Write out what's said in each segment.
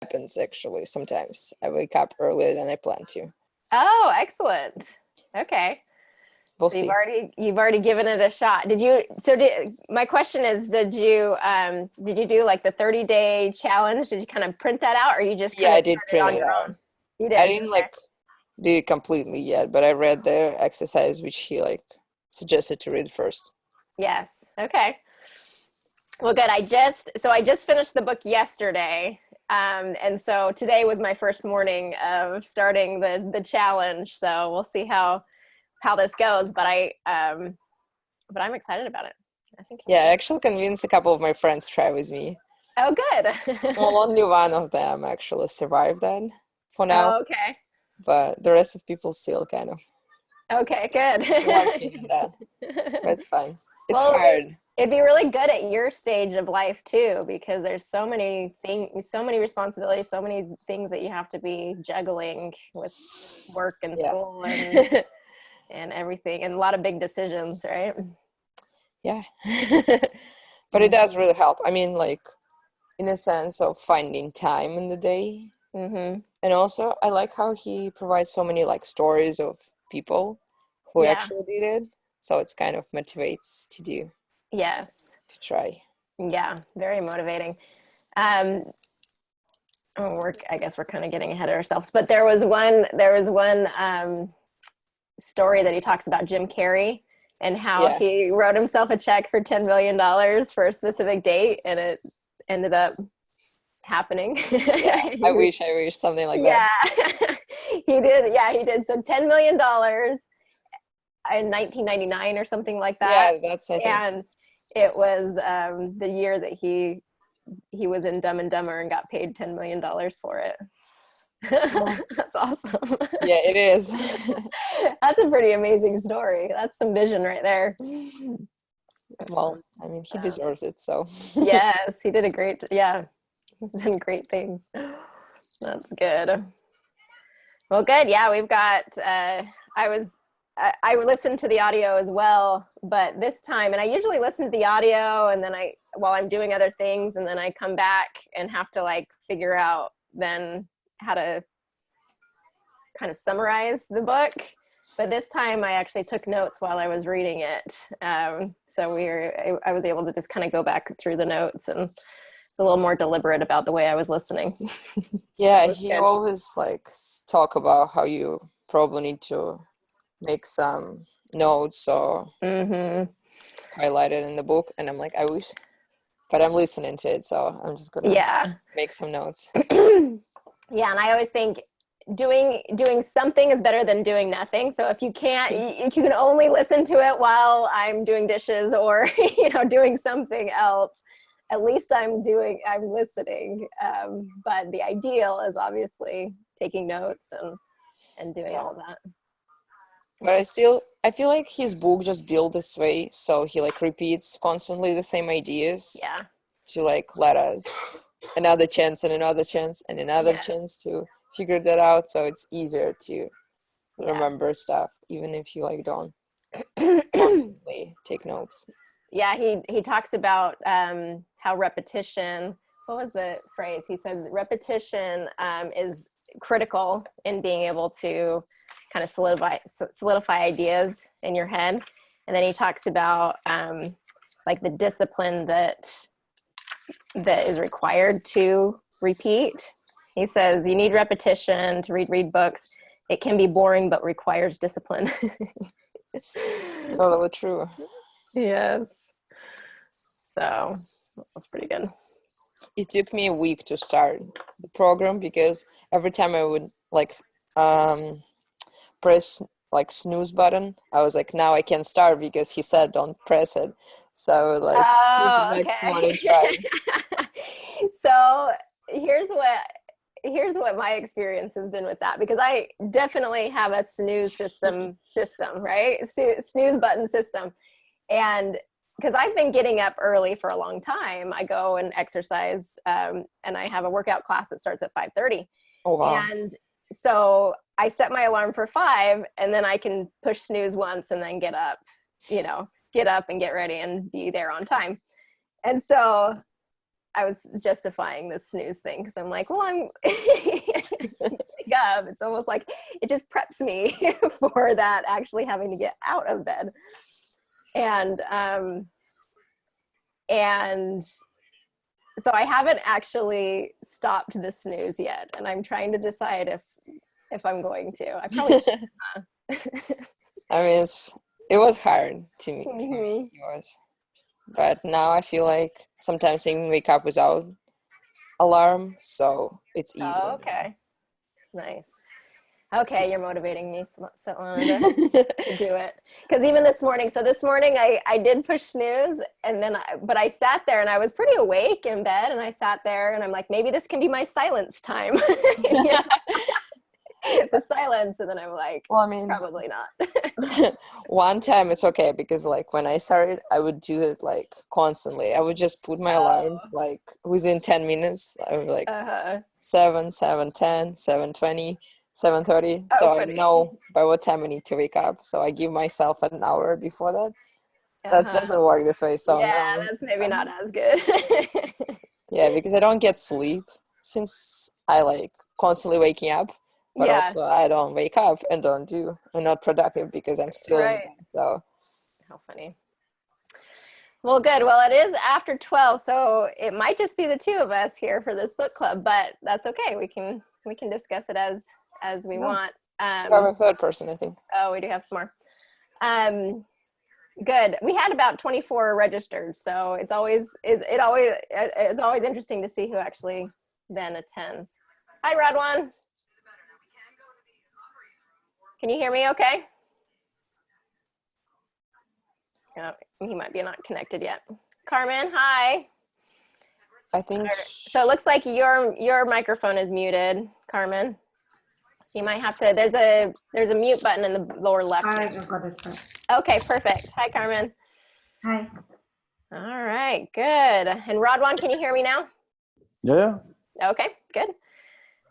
happens actually. Sometimes I wake up earlier than I plan to. Oh, excellent. Okay. We'll So see. you've already given it a shot. My question is, did you do like the 30-day challenge? Did you kind of print that out, or you just Yeah, kind I of did started print on it your out. own? You did. I didn't Okay. like do it completely yet, but I read the exercise which he like suggested to read first. Yes. Okay. Well, good. I just finished the book yesterday. And so today was my first morning of starting the challenge. So we'll see how this goes. But I'm excited about it. I think Yeah, I actually convinced a couple of my friends to try with me. Oh, good. Well, only one of them actually survived that for now, Oh, okay. but the rest of people still kind of Okay, good. lacking in that. But it's fine. It's Well, hard. it'd be really good at your stage of life too, because there's so many things, so many responsibilities, so many things that you have to be juggling with work and Yeah. school and everything, and a lot of big decisions, right? Yeah. But it does really help. I mean, like, in a sense of finding time in the day. Mm-hmm. And also, I like how he provides so many like stories of people who Yeah. actually did it. So it's kind of motivates Yes. to try. Yeah. Very motivating. I guess we're kind of getting ahead of ourselves, but there was one story that he talks about Jim Carrey and how Yeah. he wrote himself a check for $10 million for a specific date, and it ended up happening. Yeah. I wish something like that. Yeah. He did. Yeah, he did. So $10 million in 1999 or something like that. Yeah, that's I think. And it was the year that he was in Dumb and Dumber and got paid $10 million for it. Oh, That's awesome. yeah, it is. That's a pretty amazing story. That's some vision right there. Well, I mean, he deserves it, so. Yes, he did he's done great things. That's good. Well, good. Yeah, we've got, I listened to the audio as well, but this time, and I usually listen to the audio and then while I'm doing other things, and then I come back and have to like figure out then how to kind of summarize the book. But this time I actually took notes while I was reading it. So I was able to just kind of go back through the notes, and it's a little more deliberate about the way I was listening. Yeah, So he good. always like talk about how you probably need to make some notes or Mm-hmm. highlight it in the book, and I'm like, I wish, but I'm listening to it, so I'm just gonna Yeah. make some notes. Yeah, and I always think doing something is better than doing nothing. So if you can't, you can only listen to it while I'm doing dishes or doing something else. At least I'm listening. But the ideal is obviously taking notes and doing all of that. But I feel like his book just built this way, so he like repeats constantly the same ideas Yeah. to like let us another chance and another chance and another chance to figure that out, so it's easier to remember stuff even if you like don't constantly take notes. Yeah, he talks about how repetition. What was the phrase? He said repetition is critical in being able to kind of solidify ideas in your head. And then he talks about like the discipline that is required to repeat. He says you need repetition to read books. It can be boring, but requires discipline. Totally true. Yes. So that's pretty good. It took me a week to start the program because every time I would like press like snooze button, I was like, now I can start because he said don't press it. So I would like the Oh, next morning okay. try. So here's what my experience has been with that, because I definitely have a snooze system, right? Snooze button system. And because I've been getting up early for a long time, I go and exercise, and I have a workout class that starts at 5:30. Oh wow. And so I set my alarm for 5, and then I can push snooze once and then get up and get ready and be there on time. And so I was justifying the snooze thing because I'm like, well, I'm wake up. It's almost like it just preps me for that actually having to get out of bed. And so I haven't actually stopped the snooze yet, and I'm trying to decide if I'm going to. I probably should. I mean, it was hard to me. Mm-hmm. It was. But now I feel like sometimes I even wake up without alarm, so it's easier. Oh, okay. Nice. Okay, you're motivating me, Svetlana, to do it. Because even this morning, I did push snooze, and then but I sat there and I was pretty awake in bed, and I sat there and I'm like, maybe this can be my silence time. The silence, and then I'm like, well, I mean, probably not. One time it's okay, because like when I started, I would do it like constantly. I would just put my alarms like within 10 minutes. I would like 7, 7:10, 7:20, 7:30. So I know by what time I need to wake up. So I give myself an hour before that. That doesn't work this way. So yeah, that's maybe not as good. Yeah, because I don't get sleep since I like constantly waking up. But also I don't wake up and I'm not productive because I'm still in bed, so. How funny. Well, good. Well, it is after 12, so it might just be the two of us here for this book club, but that's okay. We can discuss it as we want. We have a third person, I think. Oh, we do have some more. Good. We had about 24 registered, so it's always interesting to see who actually then attends. Hi, Radwan. Can you hear me okay? Oh, he might be not connected yet. Carmen, hi. I think. So it looks like your microphone is muted, Carmen. So you might have to, there's a mute button in the lower left. I've got it. Okay, perfect. Hi, Carmen. Hi. All right, good. And Radwan, can you hear me now? Yeah. Okay, good.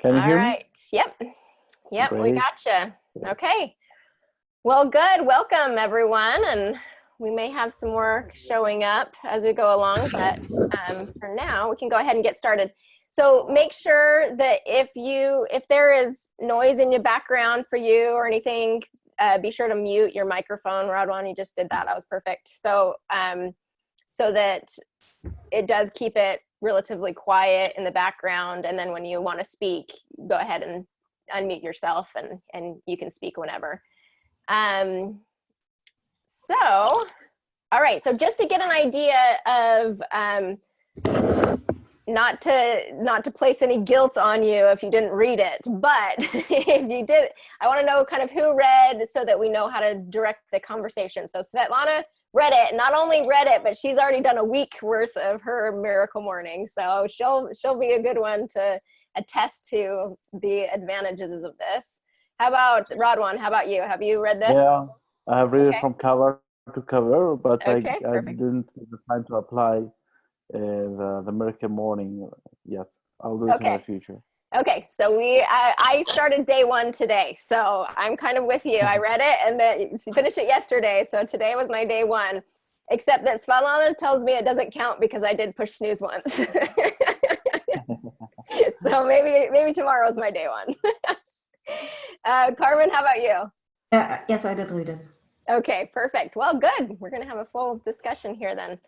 Can you hear me? All right. Yep, Great. we gotcha. Okay. Well, good. Welcome, everyone. And we may have some more showing up as we go along, but for now, we can go ahead and get started. So make sure that if there is noise in your background for you or anything, be sure to mute your microphone. Radwan, you just did that. That was perfect. So, so that it does keep it relatively quiet in the background. And then when you want to speak, go ahead and unmute yourself and you can speak whenever. So, all right. So just to get an idea of, not to place any guilt on you if you didn't read it, but if you did, I want to know kind of who read so that we know how to direct the conversation. So Svetlana read it, not only read it, but she's already done a week worth of her miracle morning. So she'll be a good one to attest to the advantages of this. How about Radwan? How about you? Have you read this? Yeah, I have read it from cover to cover, but I perfect. didn't have the time to apply the miracle morning yet. I'll do it in the future. Okay, so I started day one today, so I'm kind of with you. I read it and then finished it yesterday, so today was my day one, except that Svetlana tells me it doesn't count because I did push snooze once. So maybe tomorrow's my day one. Carmen, how about you? Yes, I did read it. Okay, perfect. Well, good. We're going to have a full discussion here then.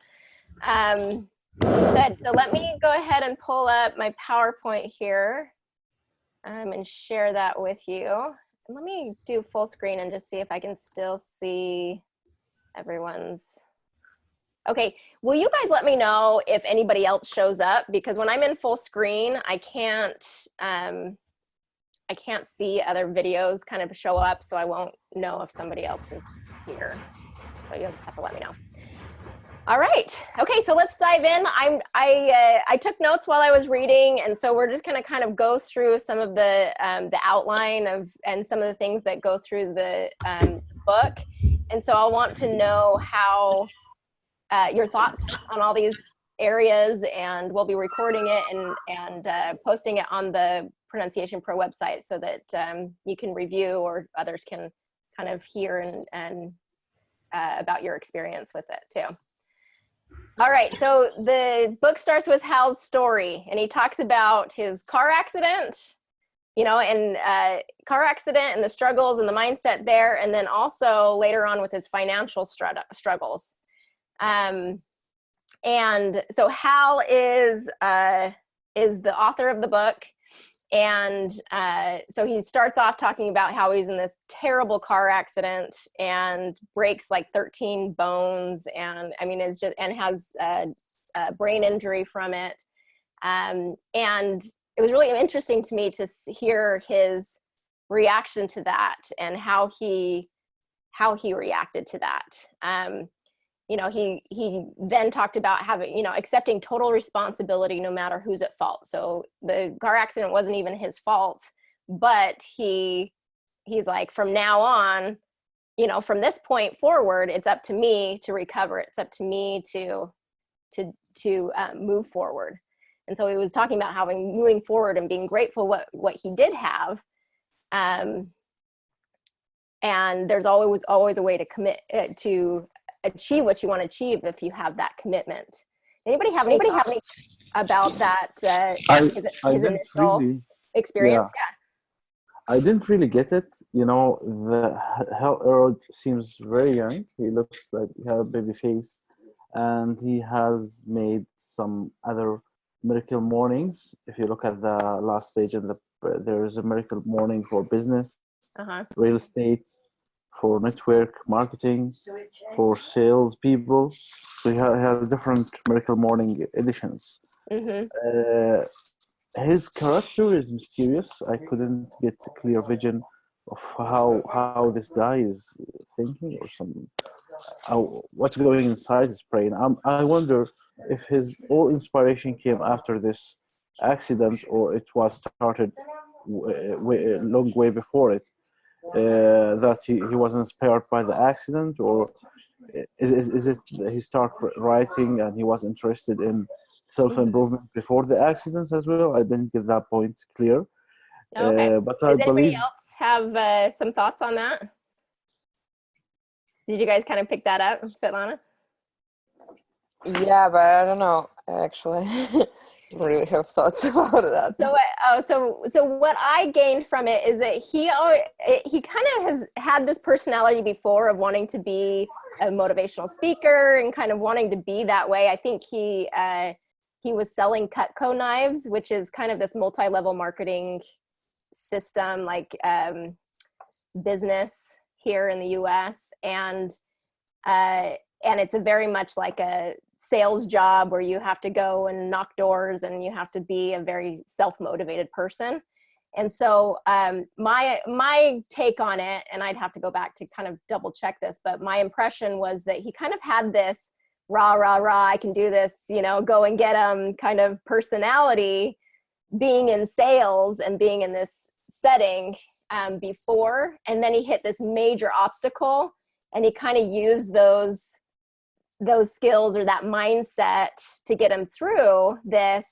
Good. So let me go ahead and pull up my PowerPoint here and share that with you. And let me do full screen and just see if I can still see everyone's. Okay, will you guys let me know if anybody else shows up? Because when I'm in full screen, I can't see other videos kind of show up, so I won't know if somebody else is here. So you'll just have to let me know. All right. Okay, so let's dive in. I took notes while I was reading, and so we're just going to kind of go through some of the outline of and some of the things that go through the book. And so I'll want to know how your thoughts on all these areas, and we'll be recording it and posting it on the Pronunciation Pro website so that you can review or others can kind of hear and about your experience with it too. All right, so the book starts with Hal's story, and he talks about his car accident, and car accident and the struggles and the mindset there, and then also later on with his financial struggles. And so Hal is the author of the book. And so he starts off talking about how he's in this terrible car accident and breaks like 13 bones, and is just, and has a brain injury from it. And it was really interesting to me to hear his reaction to that and how he reacted to that. He then talked about having, accepting total responsibility no matter who's at fault. So the car accident wasn't even his fault, but he's like, from now on, from this point forward, it's up to me to recover. It's up to me to move forward. And so he was talking about moving forward and being grateful what he did have. And there's always a way to commit to achieve what you want to achieve if you have that commitment. Anybody have any thoughts about that? His initial experience? Yeah. I didn't really get it. The Hal Elrod seems very young. He looks like he has a baby face, and he has made some other miracle mornings. If you look at the last page, there is a miracle morning for business, real estate, for network marketing, for sales people. So he has different miracle morning editions. His character is mysterious. I couldn't get a clear vision of how this guy is thinking, or what's going inside his brain. I wonder if his all inspiration came after this accident, or it was started long way before it. That he was inspired by the accident, or is it he started writing and he was interested in self-improvement before the accident as well? I didn't get that point clear. Okay. But Does anybody else have some thoughts on that? Did you guys kind of pick that up, Svetlana? Yeah, but I don't know, actually. I don't really have thoughts about that. So what I gained from it is that he kind of has had this personality before of wanting to be a motivational speaker and kind of wanting to be that way. I think he was selling Cutco knives, which is kind of this multi-level marketing system, like business here in the US, and it's a very much like a sales job where you have to go and knock doors and you have to be a very self-motivated person. And so my take on it, and I'd have to go back to kind of double check this, but my impression was that he kind of had this rah, rah, rah, I can do this, go and get them kind of personality, being in sales and being in this setting before. And then he hit this major obstacle, and he kind of used those skills or that mindset to get him through this.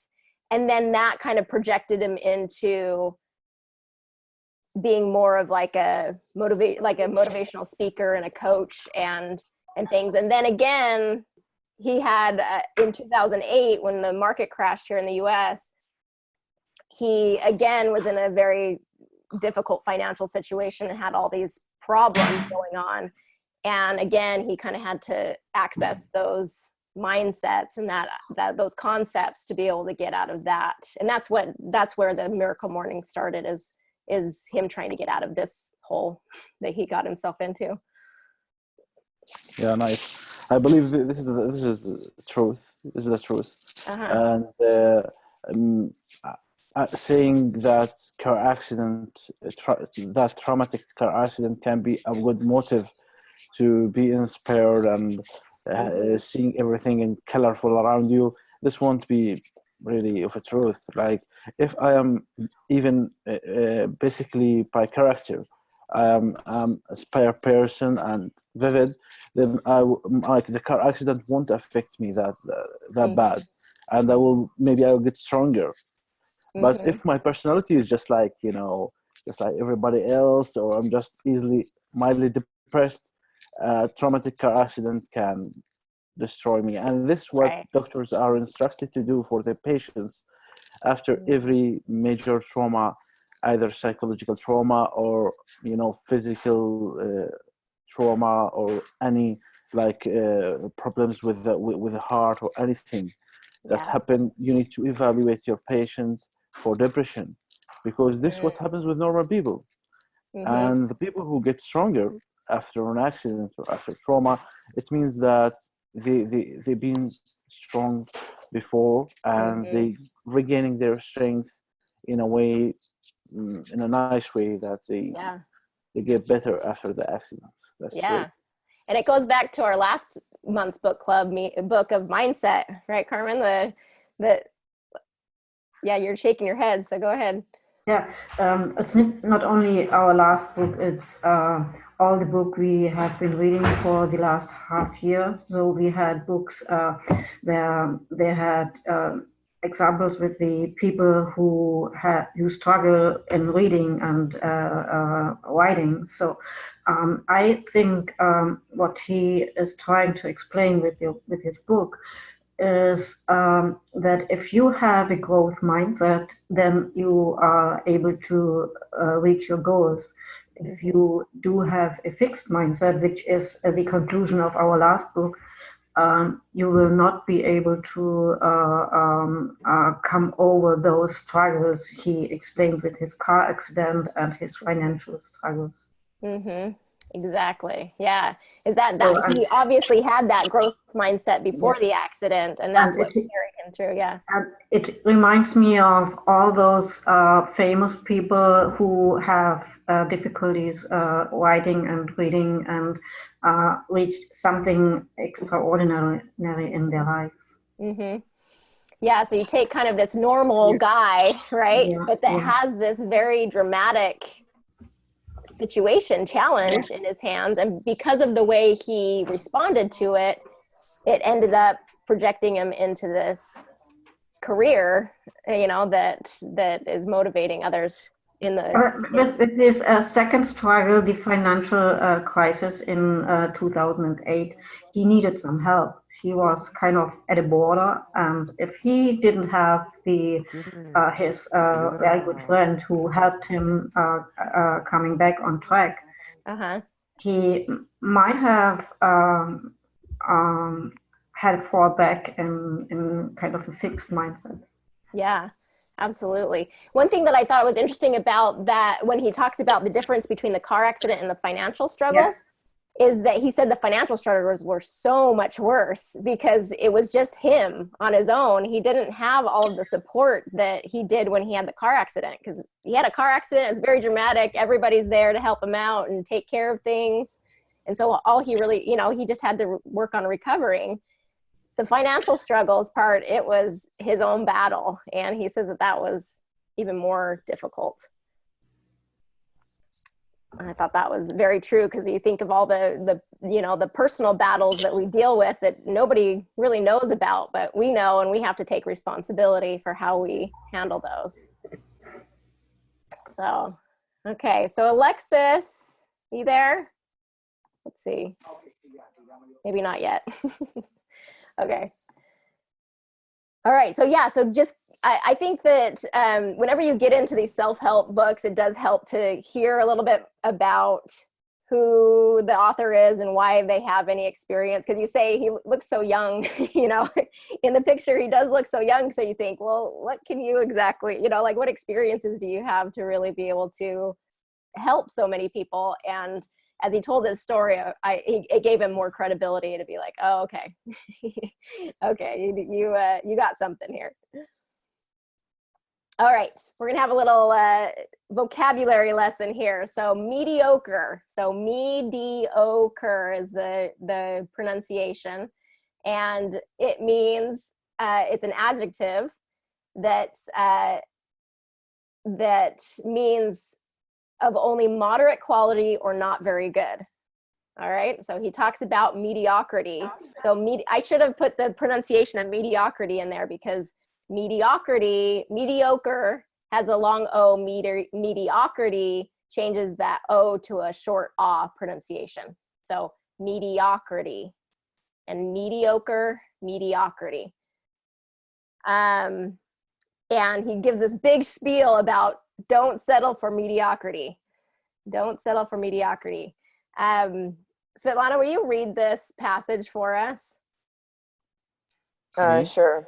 And then that kind of projected him into being more of like a motivational speaker and a coach and things. And then again, he had in 2008, when the market crashed here in the US, he again was in a very difficult financial situation and had all these problems going on. And again, he kind of had to access those mindsets and those concepts to be able to get out of that. And that's where the Miracle Morning started, is him trying to get out of this hole that he got himself into. Yeah, nice. I believe this is the truth. This is the truth. And saying that car accident, that traumatic car accident, can be a good motive to be inspired and seeing everything in colorful around you. This won't be really of a truth. Like, if I am even basically by character, I am a spare person and vivid, then the car accident won't affect me that bad, and I'll get stronger. But if my personality is just like everybody else, or I'm just mildly depressed, traumatic car accident can destroy me. And this is what Right. doctors are instructed to do for their patients after every major trauma, either psychological trauma or, you know, physical trauma, or any like problems with the heart or anything that Yeah. happen. You need to evaluate your patient for depression, because this is what happens with normal people. And the people who get stronger after an accident or after trauma, it means that they've been strong before, and they regaining their strength in a way, in a nice way, that Yeah. they get better after the accidents. That's Yeah. great. And it goes back to our last month's book club book of mindset, right, Carmen? Yeah, you're shaking your head, so go ahead. Yeah, it's not only our last book, it's all the book we have been reading for the last half year. So we had books where they had examples with the people who struggle in reading and writing. So I think what he is trying to explain with his book is that if you have a growth mindset, then you are able to reach your goals. If you do have a fixed mindset, which is the conclusion of our last book, you will not be able to come over those struggles he explained with his car accident and his financial struggles. Exactly. Yeah. Is that So, he obviously had that growth mindset before the accident, and that's what carried him through. Yeah. And it reminds me of all those famous people who have difficulties writing and reading and reached something extraordinary in their lives. Yeah. So you take kind of this normal guy, right? Yeah, But that yeah. has this very dramatic challenge in his hands, and because of the way he responded to it, it ended up projecting him into this career, you know, that is motivating others in the With his second struggle, the financial crisis in 2008, he needed some help. He was kind of at a border, and if he didn't have his very good friend who helped him coming back on track, he might have had a fallback in kind of a fixed mindset. Yeah, absolutely. One thing that I thought was interesting about that, when he talks about the difference between the car accident and the financial struggles, is that he said the financial struggles were so much worse because it was just him on his own. He didn't have all of the support that he did when he had the car accident, because he had a car accident. It's very dramatic. Everybody's there to help him out and take care of things. And so all he really, you know, he just had to work on recovering. The financial struggles part, it was his own battle. And he says that that was even more difficult. I thought that was very true, because you think of all the you know, the personal battles that we deal with that nobody really knows about, but we know, and we have to take responsibility for how we handle those. So, okay. So Alexis, you there? Let's see. Maybe not yet. Okay. All right. So yeah, so just, I think that whenever you get into these self-help books, it does help to hear a little bit about who the author is and why they have any experience. Because you say he looks so young, you know, in the picture, he does look so young. So you think, well, what can you exactly, you know, like what experiences do you have to really be able to help so many people? And as he told his story, it gave him more credibility to be like, oh, okay, okay, you got something here. All right, we're gonna have a little vocabulary lesson here. So mediocre. So mediocre is the pronunciation, and it means it's an adjective that means of only moderate quality or not very good. All right, so he talks about mediocrity. So I should have put the pronunciation of mediocrity in there, because mediocre has a long O. Mediocrity changes that O to a short ah pronunciation. So mediocrity. and mediocrity. And he gives this big spiel about don't settle for mediocrity. Don't settle for mediocrity. Svetlana, will you read this passage for us? Sure.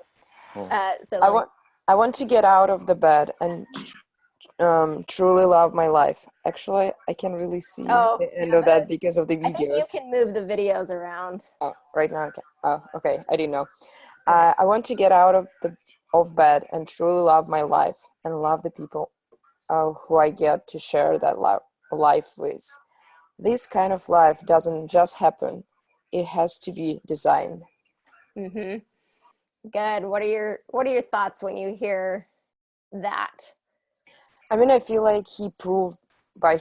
Svetlana. I want to get out of the bed and truly love my life. Actually, I can't really see the end of that because of the videos. I think you can move the videos around. Oh, right now I can. Oh, okay. I didn't know. I want to get out of bed and truly love my life and love the people who I get to share that life with. This kind of life doesn't just happen. It has to be designed. Mm-hmm. Good. What are your thoughts when you hear that? I mean, I feel like he proved by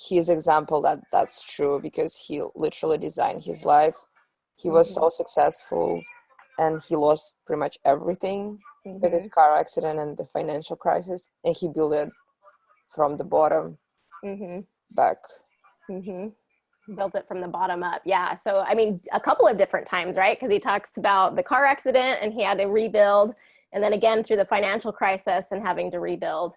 his example that that's true, because he literally designed his life. He was so successful, and he lost pretty much everything with his car accident and the financial crisis, and he built it from the bottom back. Built it from the bottom up. Yeah. So, I mean, a couple of different times, right? Because he talks about the car accident and he had to rebuild. And then again, through the financial crisis and having to rebuild.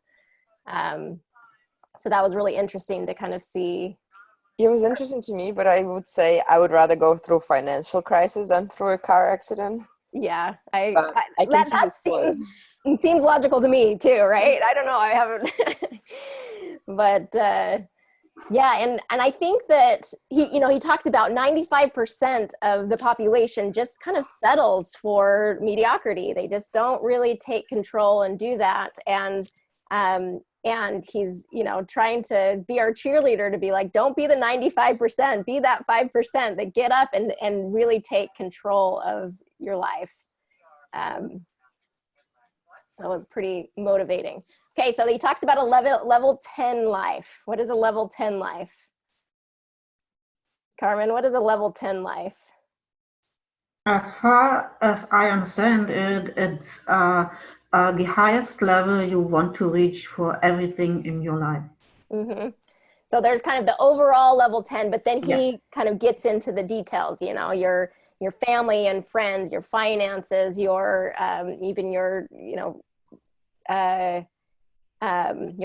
So that was really interesting to kind of see. It was interesting to me, but I would say I would rather go through financial crisis than through a car accident. Yeah. I can see his point. Seems logical to me too, right? I don't know. I haven't, but, yeah, and I think that he talks about 95% of the population just kind of settles for mediocrity. They just don't really take control and do that. And he's trying to be our cheerleader, to be like, don't be the 95%, be that 5% that get up and really take control of your life. So it's pretty motivating. Okay, so he talks about a level 10 life. What is a level 10 life? Carmen, what is a level 10 life? As far as I understand it, it's the highest level you want to reach for everything in your life. Mm-hmm. So there's kind of the overall level 10, but then he Yes. kind of gets into the details, your family and friends, your finances, your even your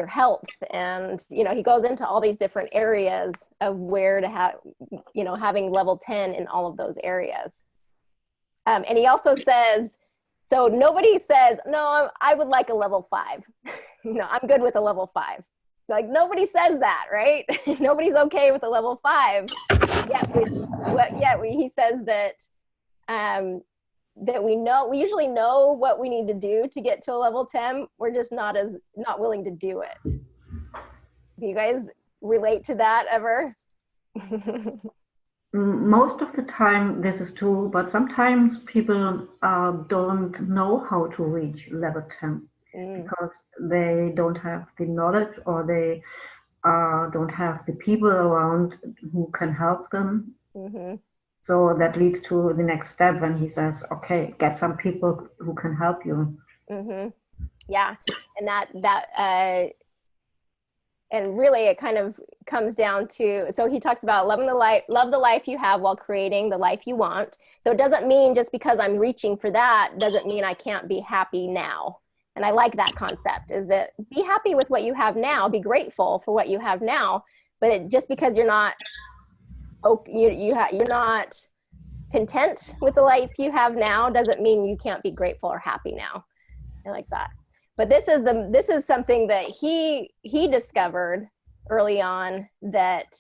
health, and he goes into all these different areas of where to have having level 10 in all of those areas. And he also says, so nobody says, no, I would like a level 5. I'm good with a level 5. Like, nobody says that, right? Nobody's okay with a level 5. He says that that we usually know what we need to do to get to a level 10. We're just not willing to do it. Do you guys relate to that ever? Most of the time this is true, but sometimes people don't know how to reach level 10 because they don't have the knowledge, or they don't have the people around who can help them. So that leads to the next step when he says, okay, get some people who can help you. Yeah, and that and really it kind of comes down to, so he talks about love the life you have while creating the life you want. So it doesn't mean just because I'm reaching for that doesn't mean I can't be happy now. And I like that concept, is that be happy with what you have now, be grateful for what you have now, but just because you're not you're not content with the life you have now doesn't mean you can't be grateful or happy now. I like that. But this is something that he discovered early on that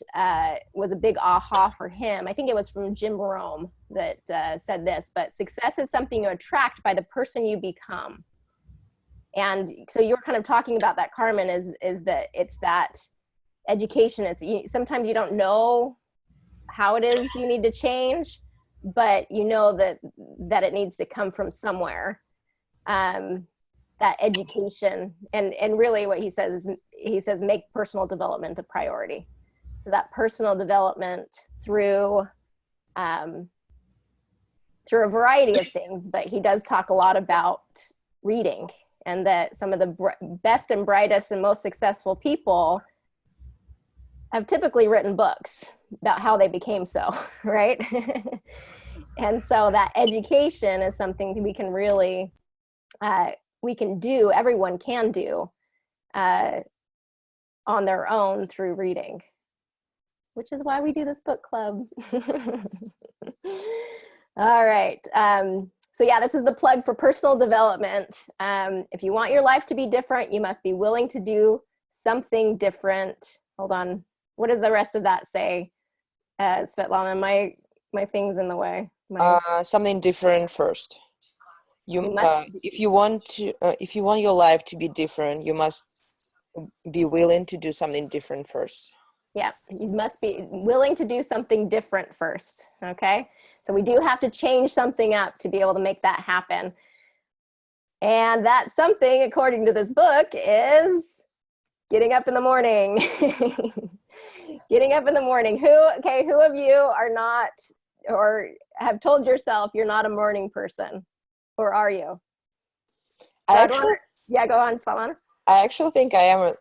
was a big aha for him. I think it was from Jim Rome that said this, but success is something you attract by the person you become. And so you're kind of talking about that, Carmen, is that it's that education. Sometimes you don't know how it is you need to change, but you know that it needs to come from somewhere. That education, and really what he says is make personal development a priority. So that personal development through a variety of things, but he does talk a lot about reading, and that some of the best and brightest and most successful people have typically written books about how they became so, right? And so that education is something we can really, we can do, everyone can do on their own through reading, which is why we do this book club. All right. So yeah, this is the plug for personal development. If you want your life to be different, you must be willing to do something different. Hold on. What does the rest of that say? Svetlana, my thing's in the way. Something different first. You must, if you want your life to be different, you must be willing to do something different first. yeah, you must be willing to do something different first. Okay. So we do have to change something up to be able to make that happen. And that something, according to this book, is getting up in the morning. Getting up in the morning. Who of you are not, or have told yourself you're not a morning person? Or are you? Yeah, go on, Svetlana. I actually think I am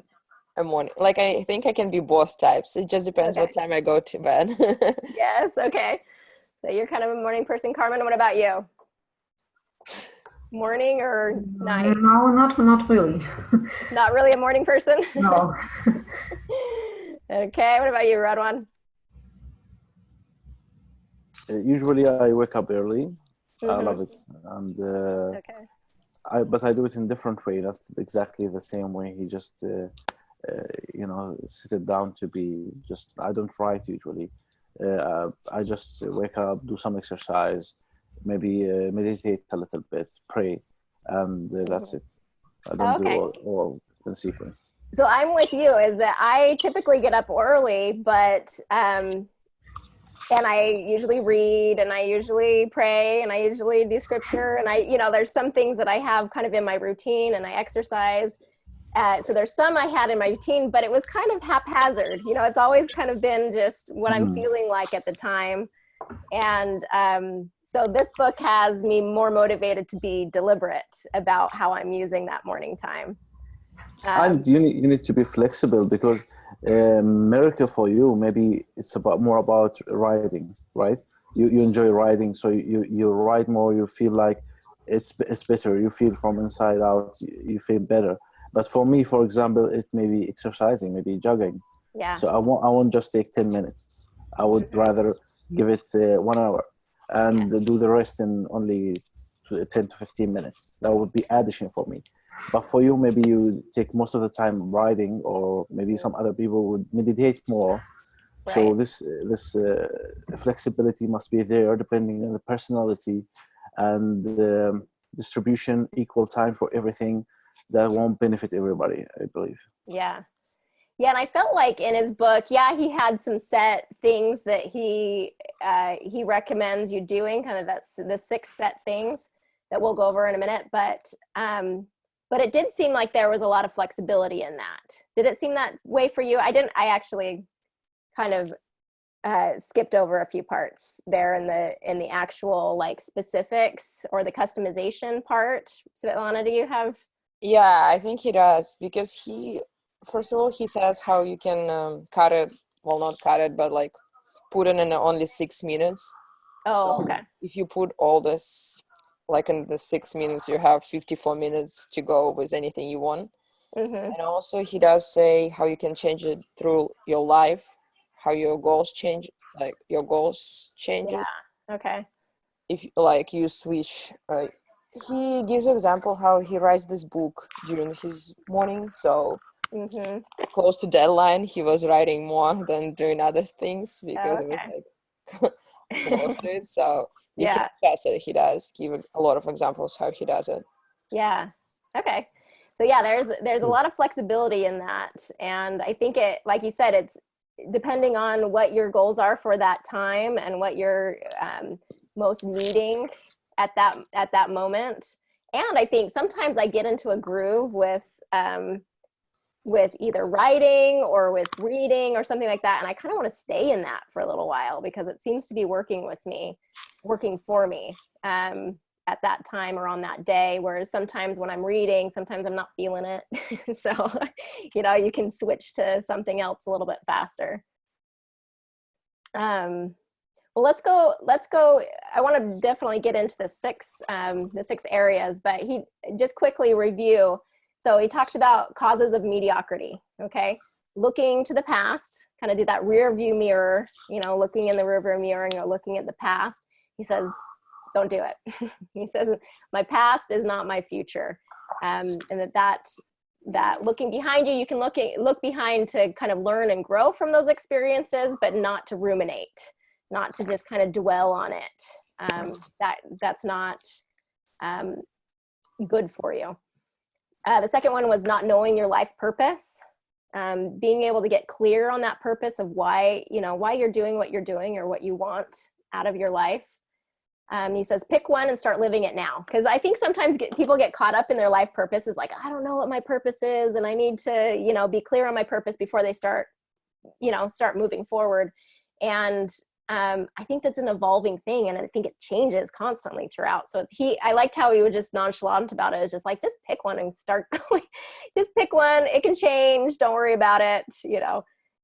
a morning. Like, I think I can be both types. It just depends what time I go to bed. Yes, okay. So you're kind of a morning person. Carmen, what about you? Morning or night? No, not really. Not really a morning person? No. Okay, what about you, Radwan? Usually I wake up early. I Mhm. love it. And Okay. but I do it in a different way. Not exactly the same way. He just, sit it down to be just, I don't write usually. I just wake up, do some exercise, maybe meditate a little bit, pray, and that's it. I don't do all in sequence. So I'm with you, is that I typically get up early, but and I usually read, and I usually pray, and I usually do scripture, and there's some things that I have kind of in my routine, and I exercise. So there's some I had in my routine, but it was kind of haphazard. It's always kind of been just what I'm feeling like at the time. And so this book has me more motivated to be deliberate about how I'm using that morning time. And you need to be flexible, because miracle for you, maybe it's more about writing, right? You enjoy writing, so you write more, you feel like it's better, you feel from inside out, you feel better. But for me, for example, it may be exercising, maybe jogging. Yeah. So I won't just take 10 minutes. I would rather give it 1 hour and do the rest in only 10 to 15 minutes. That would be addition for me. But for you, maybe you take most of the time writing, or maybe some other people would meditate more. Right. So this flexibility must be there, depending on the personality and the distribution, equal time for everything. That won't benefit everybody, I believe. Yeah. And I felt like in his book, he had some set things that he recommends you doing, kind of that's the 6 set things that we'll go over in a minute. But it did seem like there was a lot of flexibility in that. Did it seem that way for you? I actually kind of skipped over a few parts there in the actual like specifics or the customization part. Svetlana, do you have? Yeah, I think he does, because first of all, he says how you can cut it, well, not cut it, but like put it in only 6 minutes. Oh, So okay. if you put all this, like in the 6 minutes, you have 54 minutes to go with anything you want. Mm-hmm. And also he does say how you can change it through your life, how your goals change, like your goals change it. Okay. If like you switch, he gives an example how he writes this book during his morning, so close to deadline he was writing more than doing other things, because it was like close to it. So you can trust it. He does give a lot of examples how he does it. Yeah. Okay. So there's a lot of flexibility in that, and I think it, like you said, it's depending on what your goals are for that time and what you're most needing at that moment. And I think sometimes I get into a groove with either writing or with reading or something like that, and I kind of want to stay in that for a little while, because it seems to be working for me at that time or on that day. Whereas sometimes when I'm reading, sometimes I'm not feeling it. So you can switch to something else a little bit faster. Well, let's go. I want to definitely get into the six areas, but he just quickly review. So he talks about causes of mediocrity. Okay. Looking to the past, kind of do that rear view mirror, looking in the rear view mirror and you're looking at the past. He says, don't do it. He says, my past is not my future. And that looking behind you, you can look behind to kind of learn and grow from those experiences, but not to ruminate, not to just kind of dwell on it. That's not good for you. The second one was not knowing your life purpose. Being able to get clear on that purpose of why you're doing what you're doing or what you want out of your life. He says, pick one and start living it now. Because I think sometimes people get caught up in their life purpose is like, I don't know what my purpose is. And I need to, be clear on my purpose before they start moving forward. And I think that's an evolving thing. And I think it changes constantly throughout. So I liked how he was just nonchalant about it. It's just like, just pick one and start going. Just pick one. It can change. Don't worry about it.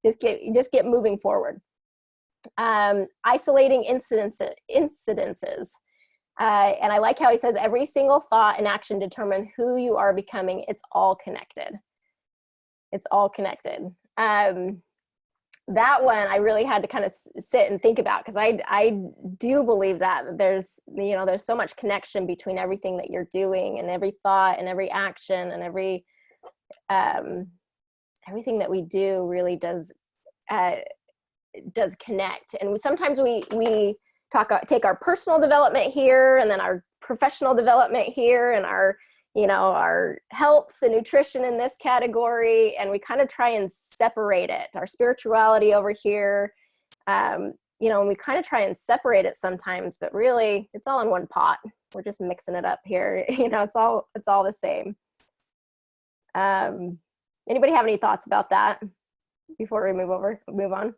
Just get moving forward. Isolating incidences. And I like how he says every single thought and action determine who you are becoming. It's all connected. It's all connected. That one I really had to kind of sit and think about, because I do believe that there's so much connection between everything that you're doing and every thought and every action and everything that we do really does connect. And sometimes we take our personal development here and then our professional development here and our health and nutrition in this category, and we kind of try and separate it, our spirituality over here, and we kind of try and separate it sometimes, but really it's all in one pot. We're just mixing it up here. It's all the same. Anybody have any thoughts about that before we move on?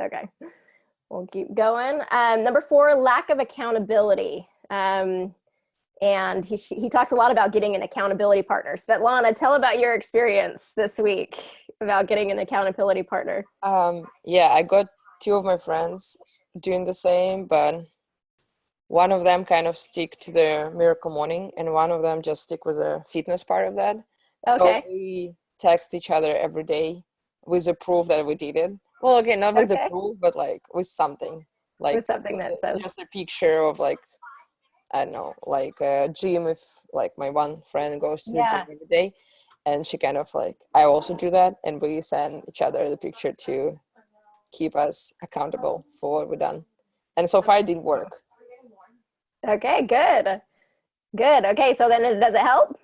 Okay, we'll keep going. Number 4, lack of accountability. And he talks a lot about getting an accountability partner. Svetlana, tell about your experience this week about getting an accountability partner. Yeah, I got 2 of my friends doing the same, but one of them kind of stick to the Miracle Morning and one of them just stick with the fitness part of that. Okay. So we text each other every day with the proof that we did it. Well, okay, not with the proof, but like with something. Like with something that says. Just a picture of like, I don't know, like a gym, if like my one friend goes to the gym every day, and she kind of like, I also do that, and we send each other the picture to keep us accountable for what we've done. And so far it did work. Okay, good. Okay, so then does it help?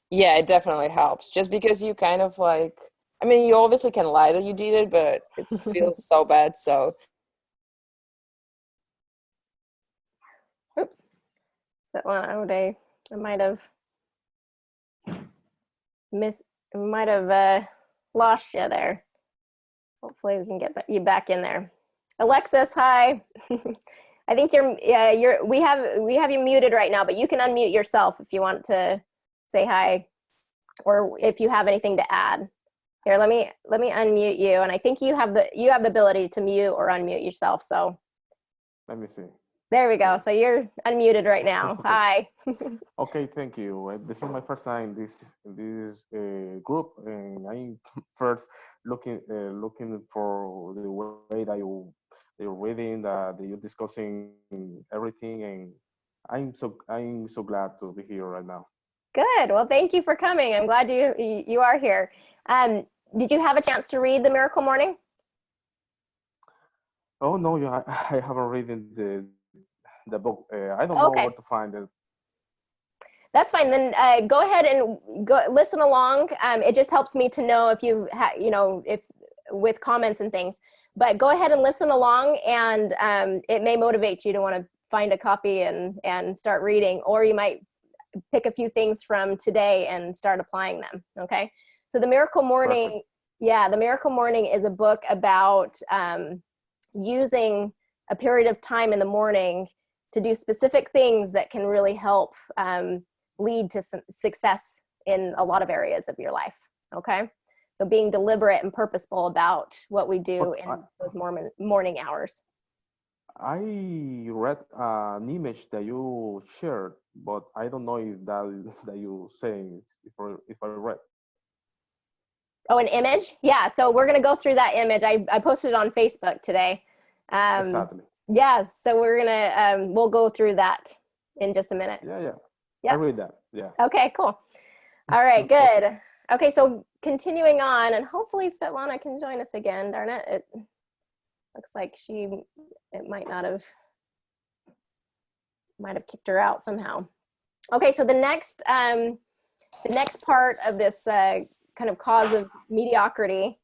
Yeah, it definitely helps. Just because you kind of like, I mean, you obviously can lie that you did it, but it feels so bad, so. Oops. That one, I might have lost you there. Hopefully we can get you back in there. Alexis, hi. I think we have you muted right now, but you can unmute yourself if you want to say hi, or if you have anything to add. Here, let me unmute you, and I think you have the ability to mute or unmute yourself. So let me see. There we go. So you're unmuted right now. Hi. Okay, thank you. This is my first time in this group, and I'm first looking for the way that you're reading, that you're discussing everything, and I'm so glad to be here right now. Good. Well, thank you for coming. I'm glad you are here. Did you have a chance to read The Miracle Morning? Oh no, I haven't read the book. I don't know where to find it. That's fine. Then go ahead and listen along. It just helps me to know if if with comments and things. But go ahead and listen along, and it may motivate you to want to find a copy and start reading, or you might pick a few things from today and start applying them. Okay. So The Miracle Morning, The Miracle Morning is a book about using a period of time in the morning to do specific things that can really help lead to some success in a lot of areas of your life. Okay. So being deliberate and purposeful about what we do But in those morning hours. I read an image that you shared, but I don't know if that you saying if I read. Oh, an image? Yeah. So we're going to go through that image. I posted it on Facebook today. Exactly. Yeah. So we're going to, we'll go through that in just a minute. Yeah. Yeah. I read that. Yeah. Okay, cool. All right, good. Okay, so continuing on, and hopefully Svetlana can join us again. Darn it. It looks like it might have kicked her out somehow. Okay, so the next part of this kind of cause of mediocrity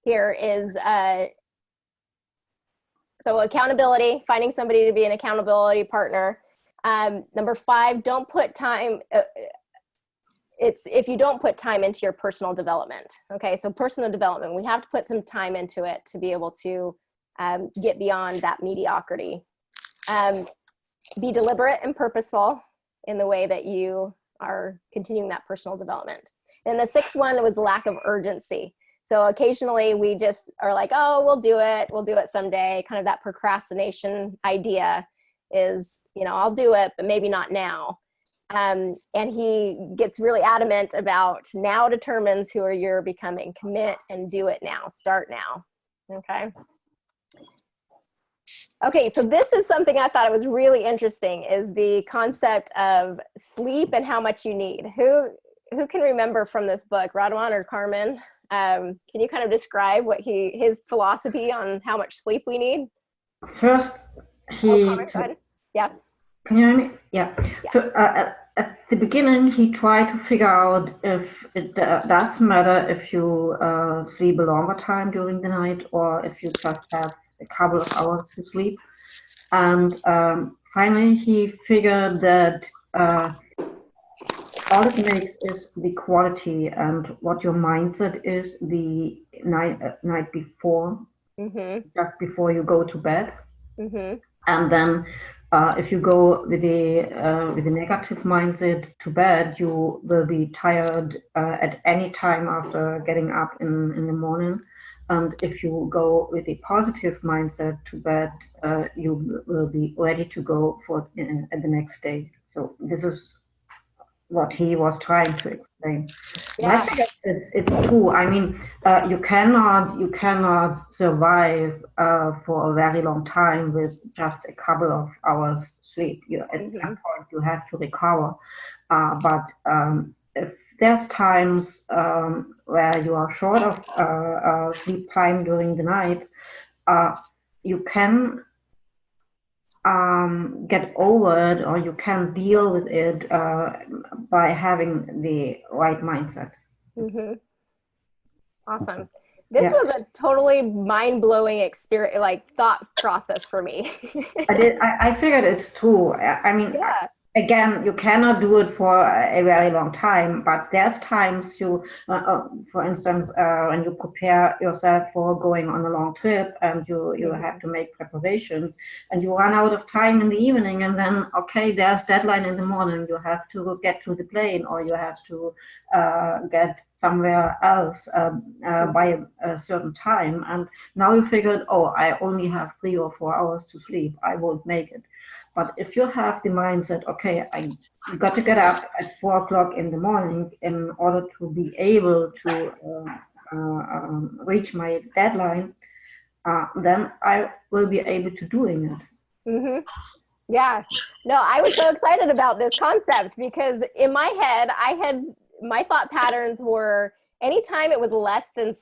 here is so accountability, finding somebody to be an accountability partner. Number 5, don't put time. It's if you don't put time into your personal development. Okay, so personal development, we have to put some time into it to be able to get beyond that mediocrity. Be deliberate and purposeful in the way that you are continuing that personal development. And the 6th one was lack of urgency. So occasionally we just are like, oh, we'll do it someday. Kind of that procrastination idea is, I'll do it, but maybe not now. And he gets really adamant about now determines who you're becoming. Commit and do it now. Start now. Okay, so this is something I thought was really interesting, is the concept of sleep and how much you need. Who can remember from this book, Radwan or Carmen? Can you kind of describe what his philosophy on how much sleep we need? First, Carmen, go ahead. Yeah. Can you hear me? Yeah. So at the beginning, he tried to figure out if it does matter if you sleep a longer time during the night or if you just have a couple of hours to sleep. And finally, he figured that all it makes is the quality and what your mindset is the night before, just before you go to bed. And then if you go with a negative mindset to bed, you will be tired at any time after getting up in the morning. And if you go with a positive mindset to bed, you will be ready to go for at the next day. So this is what he was trying to explain. Yeah. I think it's true. I mean, you cannot survive for a very long time with just a couple of hours sleep. At some point you have to recover. But if there's times where you are short of sleep time during the night, you can get over it, or you can deal with it by having the right mindset. Awesome. This was a totally mind-blowing experience, like thought process for me. I figured it's true. I mean, again, you cannot do it for a very long time, but there's times you, for instance, when you prepare yourself for going on a long trip and you have to make preparations and you run out of time in the evening, and then, okay, there's deadline in the morning, you have to get to the plane or you have to get somewhere else by a certain time. And now you figured, oh, I only have 3 or 4 hours to sleep, I won't make it. But if you have the mindset, okay, I got to get up at 4 o'clock in the morning in order to be able to reach my deadline, then I will be able to doing it. Yeah. No, I was so excited about this concept because in my head, my thought patterns were anytime it was less than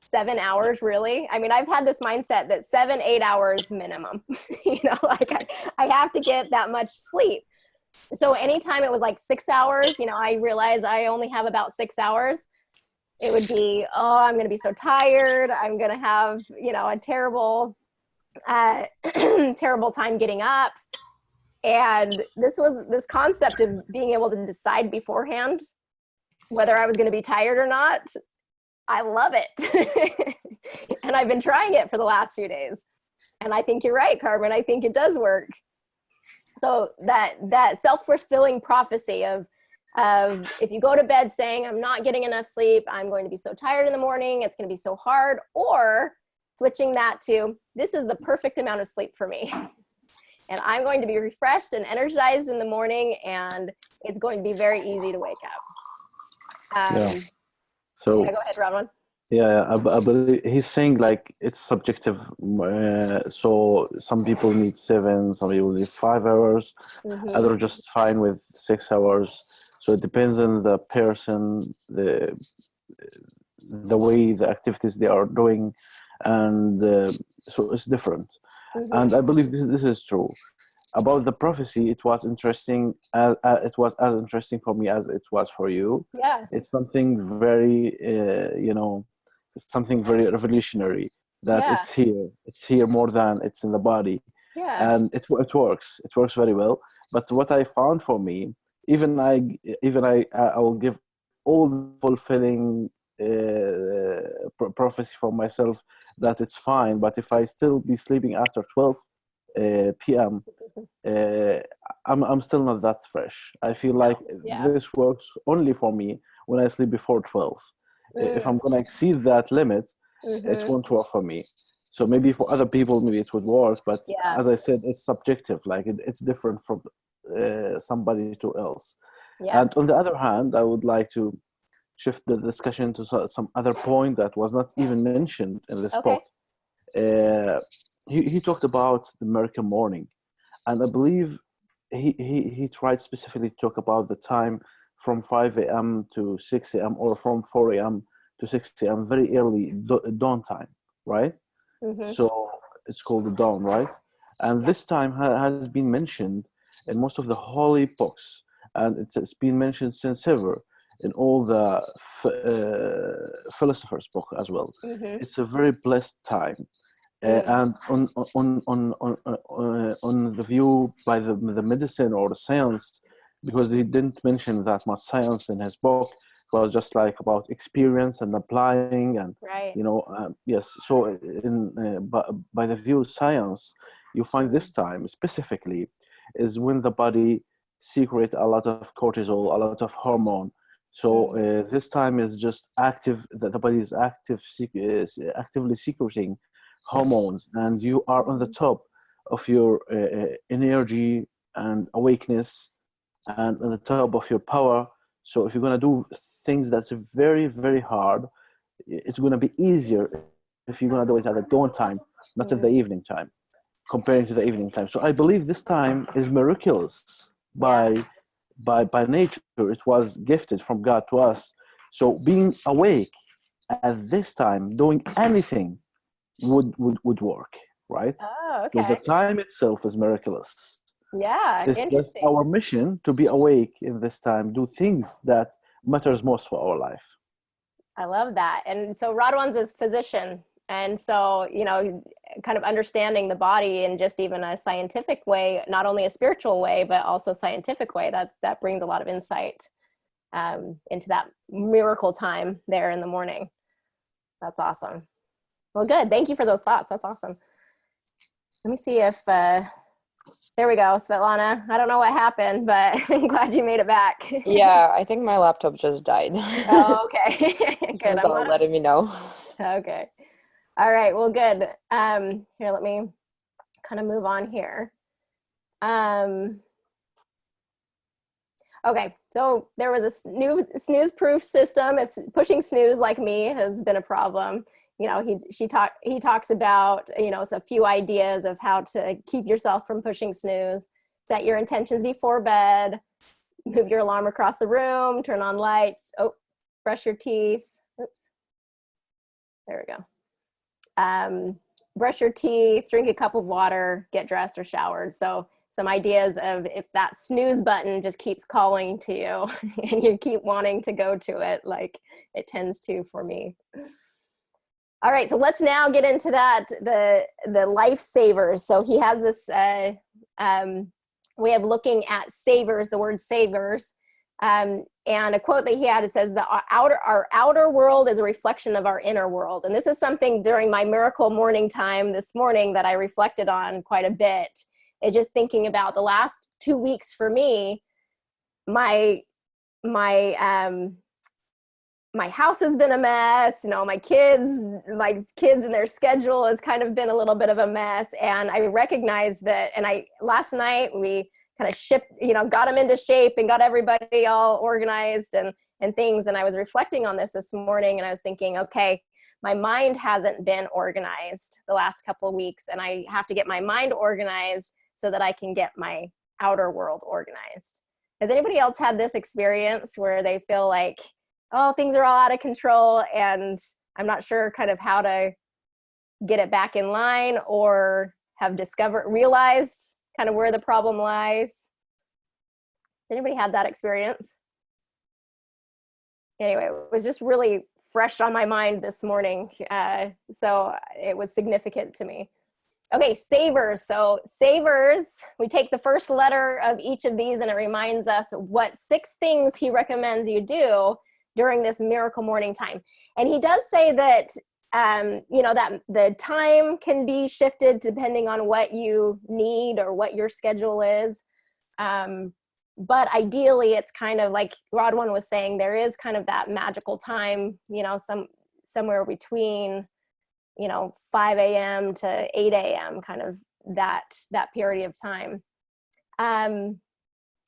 7 hours, really. I mean, I've had this mindset that 7-8 hours minimum, like I have to get that much sleep. So anytime it was like 6 hours, I realized I only have about 6 hours. It would be, oh, I'm going to be so tired. I'm going to have, a terrible, terrible time getting up. And this concept of being able to decide beforehand whether I was going to be tired or not, I love it. And I've been trying it for the last few days. And I think you're right, Carmen. I think it does work. So that self-fulfilling prophecy of of if you go to bed saying, I'm not getting enough sleep, I'm going to be so tired in the morning, it's going to be so hard, or switching that to, this is the perfect amount of sleep for me. And I'm going to be refreshed and energized in the morning, and it's going to be very easy to wake up. Yeah. So yeah, go ahead, Ron. yeah, I believe he's saying like it's subjective. So some people need 7, some people need 5 hours, others just fine with 6 hours. So it depends on the person, the way the activities they are doing, and so it's different. And I believe this is true. About the prophecy, it was interesting. It was as interesting for me as it was for you. Yeah. It's something very, it's something very revolutionary. That Yeah. it's here. It's here more than it's in the body. Yeah. And it works. It works very well. But what I found for me, even I will give all the fulfilling prophecy for myself that it's fine. But if I still be sleeping after 12 p.m., I'm still not that fresh. I feel like this works only for me when I sleep before 12. If I'm gonna exceed that limit, it won't work for me. So maybe for other people, maybe it would work. But as I said, it's subjective. Like it's different from somebody to else. Yeah. And on the other hand, I would like to shift the discussion to some other point that was not even mentioned in this book. He talked about the miracle morning, and I believe he tried specifically to talk about the time from 5 a.m. to 6 a.m. or from 4 a.m. to 6 a.m. very early dawn time, right? So it's called the dawn, right? And this time has been mentioned in most of the holy books, and it's been mentioned since ever in all the philosophers' book as well. It's a very blessed time. And on the view by the medicine or the science, because he didn't mention that much science in his book, it was just like about experience and applying, and yes. So by the view of science, you find this time specifically is when the body secrete a lot of cortisol, a lot of hormone. So this time is just active. The body is actively secreting hormones, and you are on the top of your energy and awakeness, and on the top of your power. So if you're going to do things that's very, very hard, it's going to be easier if you're going to do it at the dawn time, not at the evening time, comparing to the evening time. So I believe this time is miraculous by nature. It was gifted from God to us. So being awake at this time, doing anything would work, right? Oh, okay. So the time itself is miraculous. Yeah, It's just our mission to be awake in this time, do things that matters most for our life. I love that. And so Radwan's is physician. And so, kind of understanding the body in just even a scientific way, not only a spiritual way, but also scientific way, that brings a lot of insight into that miracle time there in the morning. That's awesome. Well, good. Thank you for those thoughts. That's awesome. Let me see if, there we go, Svetlana. I don't know what happened, but I'm glad you made it back. Yeah, I think my laptop just died. Oh, okay. Good. That's all letting me know. Okay. All right. Well, good. Here, let me kind of move on here. Okay. So there was a new snooze-proof system. If pushing snooze like me has been a problem, he talks about, a few ideas of how to keep yourself from pushing snooze. Set your intentions before bed, move your alarm across the room, turn on lights, brush your teeth. Oops. There we go. Brush your teeth, drink a cup of water, get dressed or showered. So some ideas of if that snooze button just keeps calling to you and you keep wanting to go to it, like it tends to for me. All right, so let's now get into that, the lifesavers. So he has this way of looking at savers, the word savers, and a quote that he had, it says, our outer world is a reflection of our inner world. And this is something during my miracle morning time this morning that I reflected on quite a bit. Just thinking about the last 2 weeks for me, my my house has been a mess. You know, my kids and their schedule has kind of been a little bit of a mess. And I recognize that, and last night we kind of got them into shape and got everybody all organized and things. And I was reflecting on this morning, and I was thinking, okay, my mind hasn't been organized the last couple of weeks, and I have to get my mind organized so that I can get my outer world organized. Has anybody else had this experience where they feel like, oh, things are all out of control and I'm not sure kind of how to get it back in line, or have realized kind of where the problem lies? Has anybody had that experience? Anyway, it was just really fresh on my mind this morning. So it was significant to me. Okay, savers. So savers, we take the first letter of each of these, and it reminds us what 6 things he recommends you do during this miracle morning time. And he does say that, that the time can be shifted depending on what you need or what your schedule is. But ideally, it's kind of like Rodwin was saying, there is kind of that magical time, somewhere between, 5 a.m. to 8 a.m., kind of that period of time.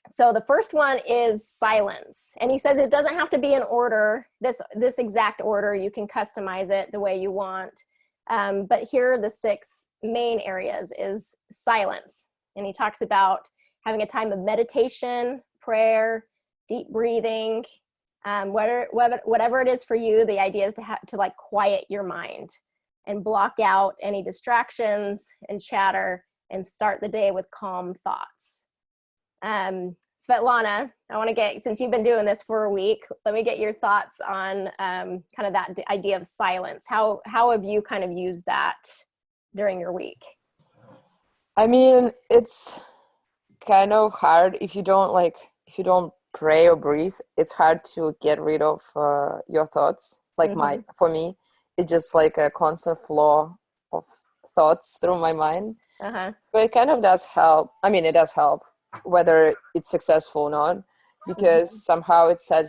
So the first one is silence. And he says it doesn't have to be in order, this exact order. You can customize it the way you want. But here are the 6 main areas is silence. And he talks about having a time of meditation, prayer, deep breathing, whatever it is for you. The idea is to like quiet your mind and block out any distractions and chatter and start the day with calm thoughts. Svetlana, I want to get, since you've been doing this for a week, let me get your thoughts on kind of that idea of silence. How have you kind of used that during your week? I mean, it's kind of hard if you don't pray or breathe. It's hard to get rid of your thoughts. Like for me, it's just like a constant flow of thoughts through my mind. But it kind of does help. I mean, it does help, whether it's successful or not, because somehow it said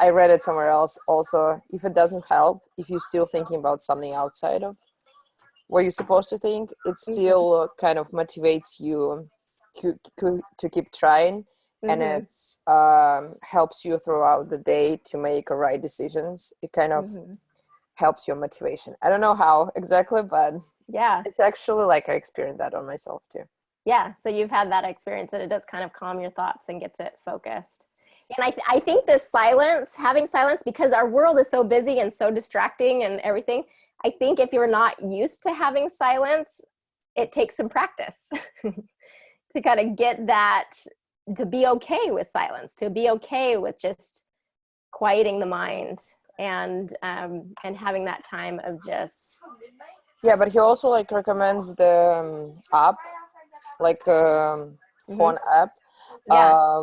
I read it somewhere else also. If it doesn't help, if you're still thinking about something outside of what you're supposed to think, it still kind of motivates you to keep trying, and it helps you throughout the day to make right decisions. It kind of helps your motivation. I don't know how exactly, but yeah, it's actually like I experienced that on myself too. Yeah, so you've had that experience, that it does kind of calm your thoughts and gets it focused. And I think this having silence, because our world is so busy and so distracting and everything, I think if you're not used to having silence, it takes some practice to kind of get that, to be okay with silence, to be okay with just quieting the mind and having that time of just. Yeah, but he also like recommends the app, like phone app,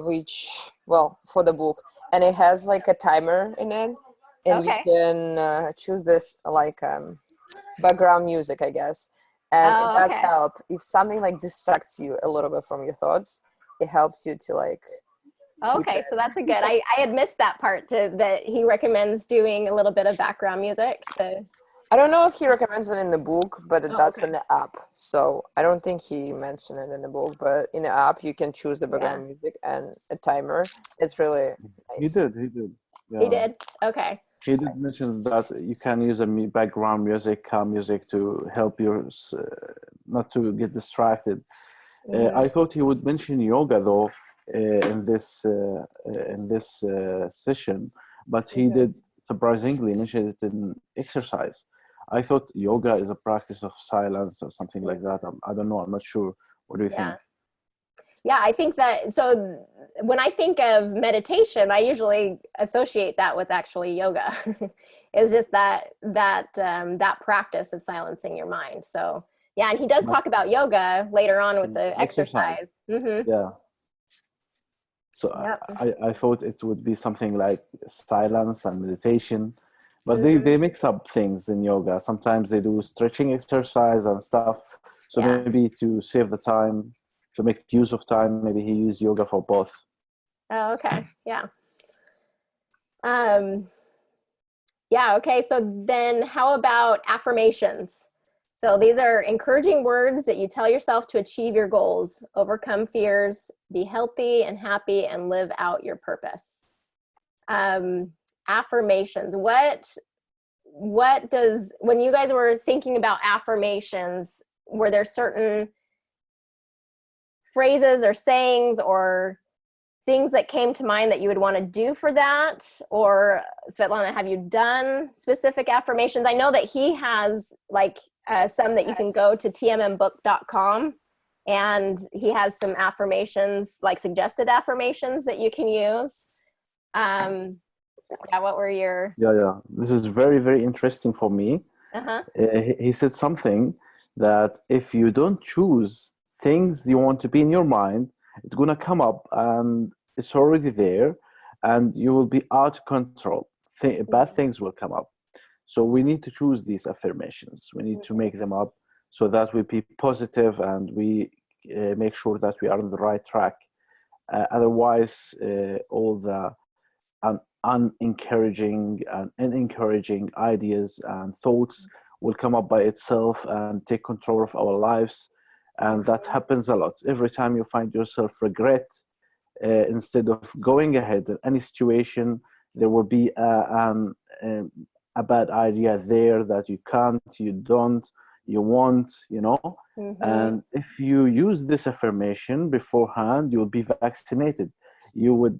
which, well, for the book, and it has like a timer in it, and you can choose this like background music, I guess, and it does help if something like distracts you a little bit from your thoughts. It helps you to like. Okay, so that's a good. I had missed that part that he recommends doing a little bit of background music. So. I don't know if he recommends it in the book, but that's in the app. So I don't think he mentioned it in the book, but in the app you can choose the background music and a timer. It's really nice. He did. Yeah. He did? Okay. He did mention that you can use a background music, calm music, to help you not to get distracted. I thought he would mention yoga though in this session, but he did surprisingly mention it in exercise. I thought yoga is a practice of silence or something like that. I don't know. I'm not sure. What do you think? Yeah, I think that, so when I think of meditation, I usually associate that with actually yoga. It's just that practice of silencing your mind. So yeah, and he does talk about yoga later on with the exercise. Yeah. So I thought it would be something like silence and meditation, but they mix up things in yoga. Sometimes they do stretching exercise and stuff. So maybe to save the time, to make use of time, maybe he used yoga for both. Oh, okay. Yeah. Yeah, okay, so then how about affirmations? So these are encouraging words that you tell yourself to achieve your goals, overcome fears, be healthy and happy, and live out your purpose. Affirmations. What does, when you guys were thinking about affirmations, were there certain phrases or sayings or things that came to mind that you would want to do for that? Or Svetlana, have you done specific affirmations? I know that he has like some that you can go to tmmbook.com, and he has some affirmations, like suggested affirmations that you can use. Yeah, what were your... Yeah. This is very, very interesting for me. He said something that if you don't choose things you want to be in your mind, it's going to come up and it's already there and you will be out of control. Bad things will come up. So we need to choose these affirmations. We need to make them up so that we be positive and we make sure that we are on the right track. Otherwise, all the unencouraging and encouraging ideas and thoughts will come up by itself and take control of our lives. And that happens a lot. Every time you find yourself regret, instead of going ahead in any situation, there will be a bad idea there that you can't, you don't, you want, you know. And if you use this affirmation beforehand, you'll be vaccinated. You would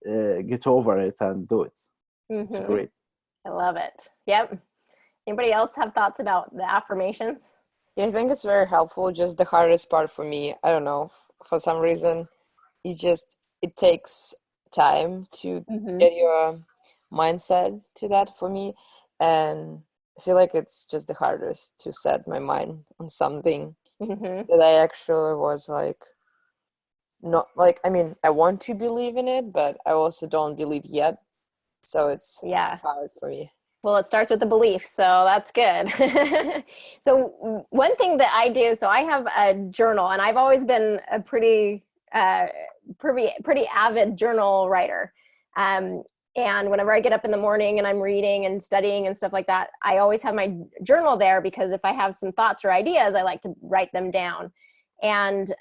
get over it and do it. It's great. I love it. Yep. Anybody else have thoughts about the affirmations? Yeah, I think it's very helpful. Just the hardest part for me, I don't know, for some reason, it takes time to get your mindset to that for me. And I feel like it's just the hardest to set my mind on something that I actually was like, not like, I mean, I want to believe in it, but I also don't believe yet. So it's hard for me. Well, it starts with the belief, so that's good. So one thing that I do, so I have a journal, and I've always been a pretty avid journal writer. And whenever I get up in the morning and I'm reading and studying and stuff like that, I always have my journal there because if I have some thoughts or ideas, I like to write them down. And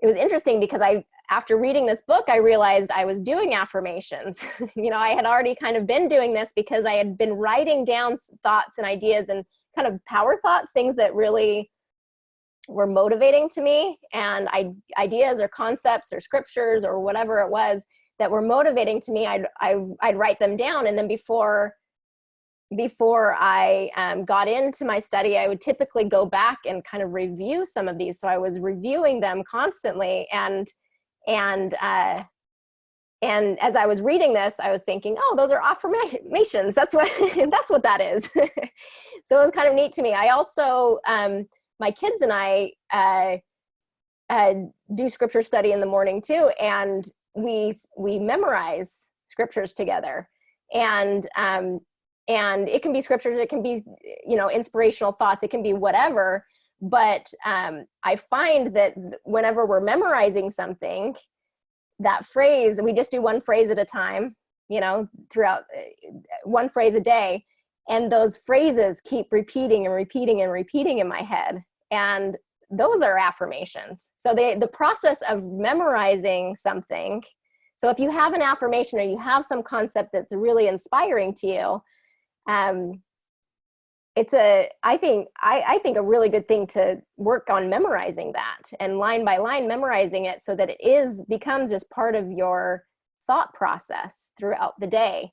it was interesting because after reading this book, I realized I was doing affirmations. You know, I had already kind of been doing this because I had been writing down thoughts and ideas and kind of power thoughts, things that really were motivating to me, and ideas or concepts or scriptures or whatever it was that were motivating to me, I'd write them down. And then before I got into my study, I would typically go back and kind of review some of these. So I was reviewing them constantly. And as I was reading this, I was thinking, oh, those are affirmations. That's what that is. So it was kind of neat to me. I also, my kids and I do scripture study in the morning too. And we memorize scriptures together. And it can be scriptures, it can be, you know, inspirational thoughts, it can be whatever. But I find that whenever we're memorizing something, that phrase, we just do one phrase at a time, you know, throughout one phrase a day. And those phrases keep repeating and repeating and repeating in my head. And those are affirmations. So the process of memorizing something. So if you have an affirmation or you have some concept that's really inspiring to you, it's I think a really good thing to work on memorizing that and line by line memorizing it so that it becomes just part of your thought process throughout the day.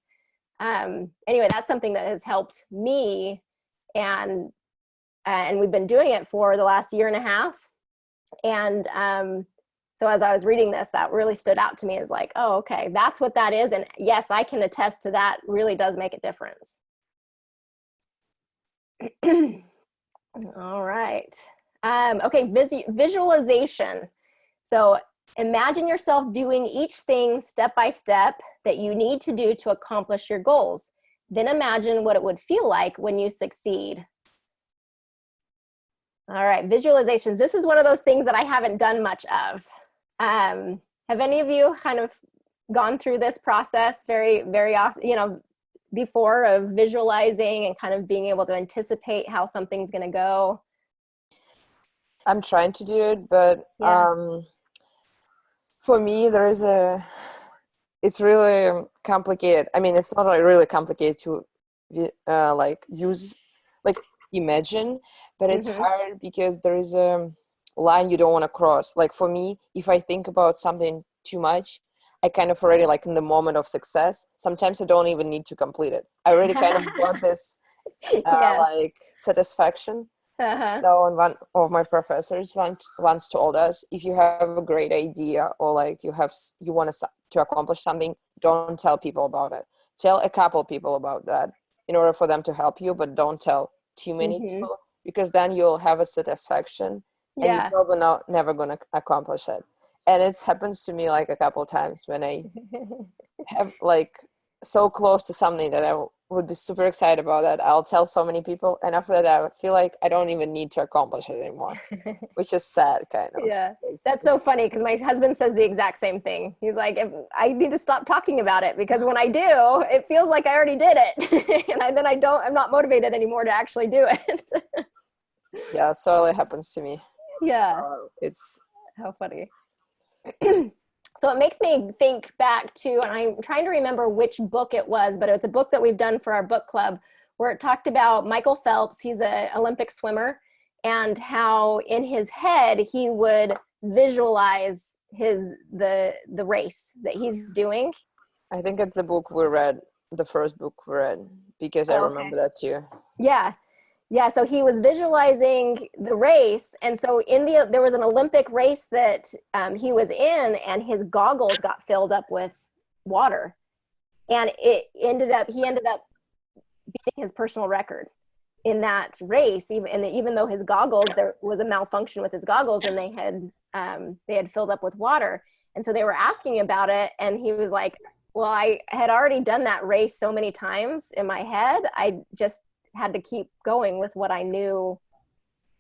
Anyway, that's something that has helped me, and we've been doing it for the last year and a half. And so as I was reading this, that really stood out to me as like, oh, okay, that's what that is. And yes, I can attest to that. Really does make a difference. All right. Okay, visualization. So imagine yourself doing each thing step by step that you need to do to accomplish your goals. Then imagine what it would feel like when you succeed. All right, visualizations. This is one of those things that I haven't done much of. Have any of you kind of gone through this process very, very often, you know, before, of visualizing and kind of being able to anticipate how something's going to go? I'm trying to do it, but for me, it's really complicated. I mean, it's not like really complicated to like imagine, but it's hard because there is a line you don't want to cross. Like for me, if I think about something too much, I kind of already, like in the moment of success, sometimes I don't even need to complete it. I already kind of want this like satisfaction. So one of my professors once told us, if you have a great idea, or like you want to accomplish something, don't tell people about it. Tell a couple people about that in order for them to help you, but don't tell too many people, because then you'll have a satisfaction and you're probably never going to accomplish it. And it happens to me like a couple of times when I have like so close to something that I would be super excited about, that I'll tell so many people, and after that I feel like I don't even need to accomplish it anymore, which is sad, kind of. Yeah, that's so funny, because my husband says the exact same thing. He's like, I need to stop talking about it, because when I do, it feels like I already did it, and I'm not motivated anymore to actually do it. Yeah, it totally happens to me. Yeah, so it's how funny. So it makes me think back to, and I'm trying to remember which book it was, but it's a book that we've done for our book club, where it talked about Michael Phelps. He's an Olympic swimmer, and how in his head he would visualize the race that he's doing. I think it's the book we read, the first book we read, because I remember that too. Yeah, so he was visualizing the race, and so there was an Olympic race that he was in, and his goggles got filled up with water, and he ended up beating his personal record in that race, even though his goggles, there was a malfunction with his goggles, and they had filled up with water. And so they were asking about it, and he was like, well, I had already done that race so many times in my head, I just had to keep going with what I knew,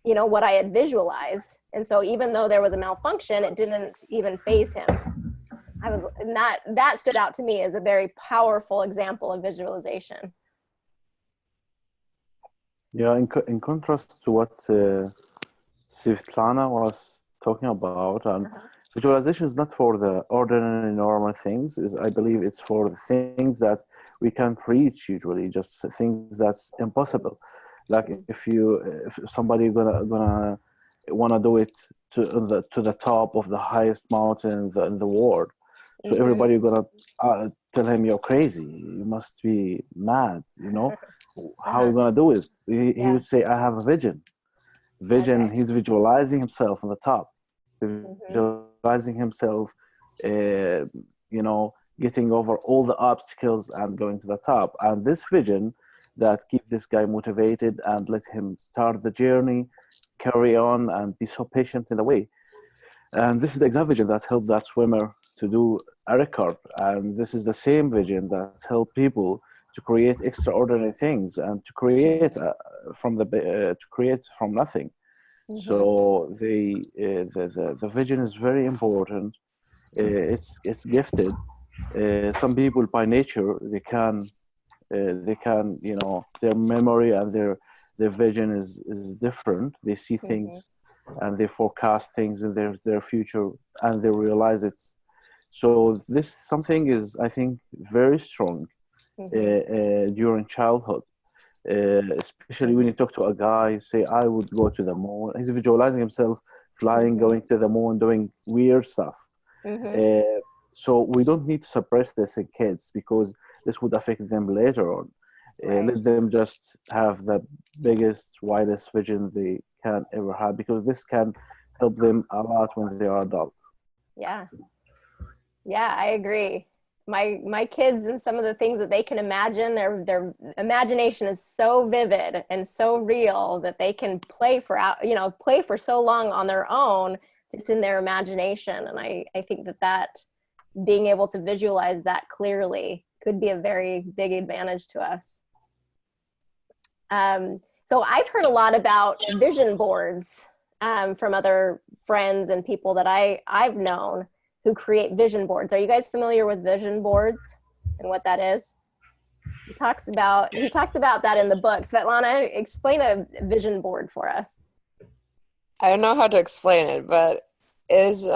what I had visualized. And so even though there was a malfunction, it didn't even faze him. That stood out to me as a very powerful example of visualization. Yeah, in contrast to what Svetlana was talking about, and visualization is not for the ordinary normal things. I believe it's for the things that we can't reach usually, just things that's impossible. Like if somebody gonna wanna do it to the top of the highest mountain in the world, so everybody gonna tell him you're crazy, you must be mad, how are you gonna do it? He would say, I have a vision. He's visualizing himself on the top, visualizing himself getting over all the obstacles and going to the top. And this vision that keeps this guy motivated and let him start the journey, carry on, and be so patient in a way. And this is the exact vision that helped that swimmer to do a record. And this is the same vision that helped people to create extraordinary things and to create from nothing. So the vision is very important. It's gifted. Some people by nature they can their memory and their vision is different. They see things and they forecast things in their future and they realize it. So this something is, I think, very strong during childhood, especially when you talk to a guy, say, I would go to the moon. He's visualizing himself flying, going to the moon, doing weird stuff. So we don't need to suppress this in kids, because this would affect them later on. Let them just have the biggest, widest vision they can ever have, because this can help them a lot when they are adults. Yeah, I agree. My kids and some of the things that they can imagine, their imagination is so vivid and so real that they can play for so long on their own, just in their imagination. And I think that being able to visualize that clearly could be a very big advantage to us. So I've heard a lot about vision boards from other friends and people that I've known, who create vision boards. Are you guys familiar with vision boards and what that is? He talks about that in the book. Svetlana, explain a vision board for us. I don't know how to explain it, but it is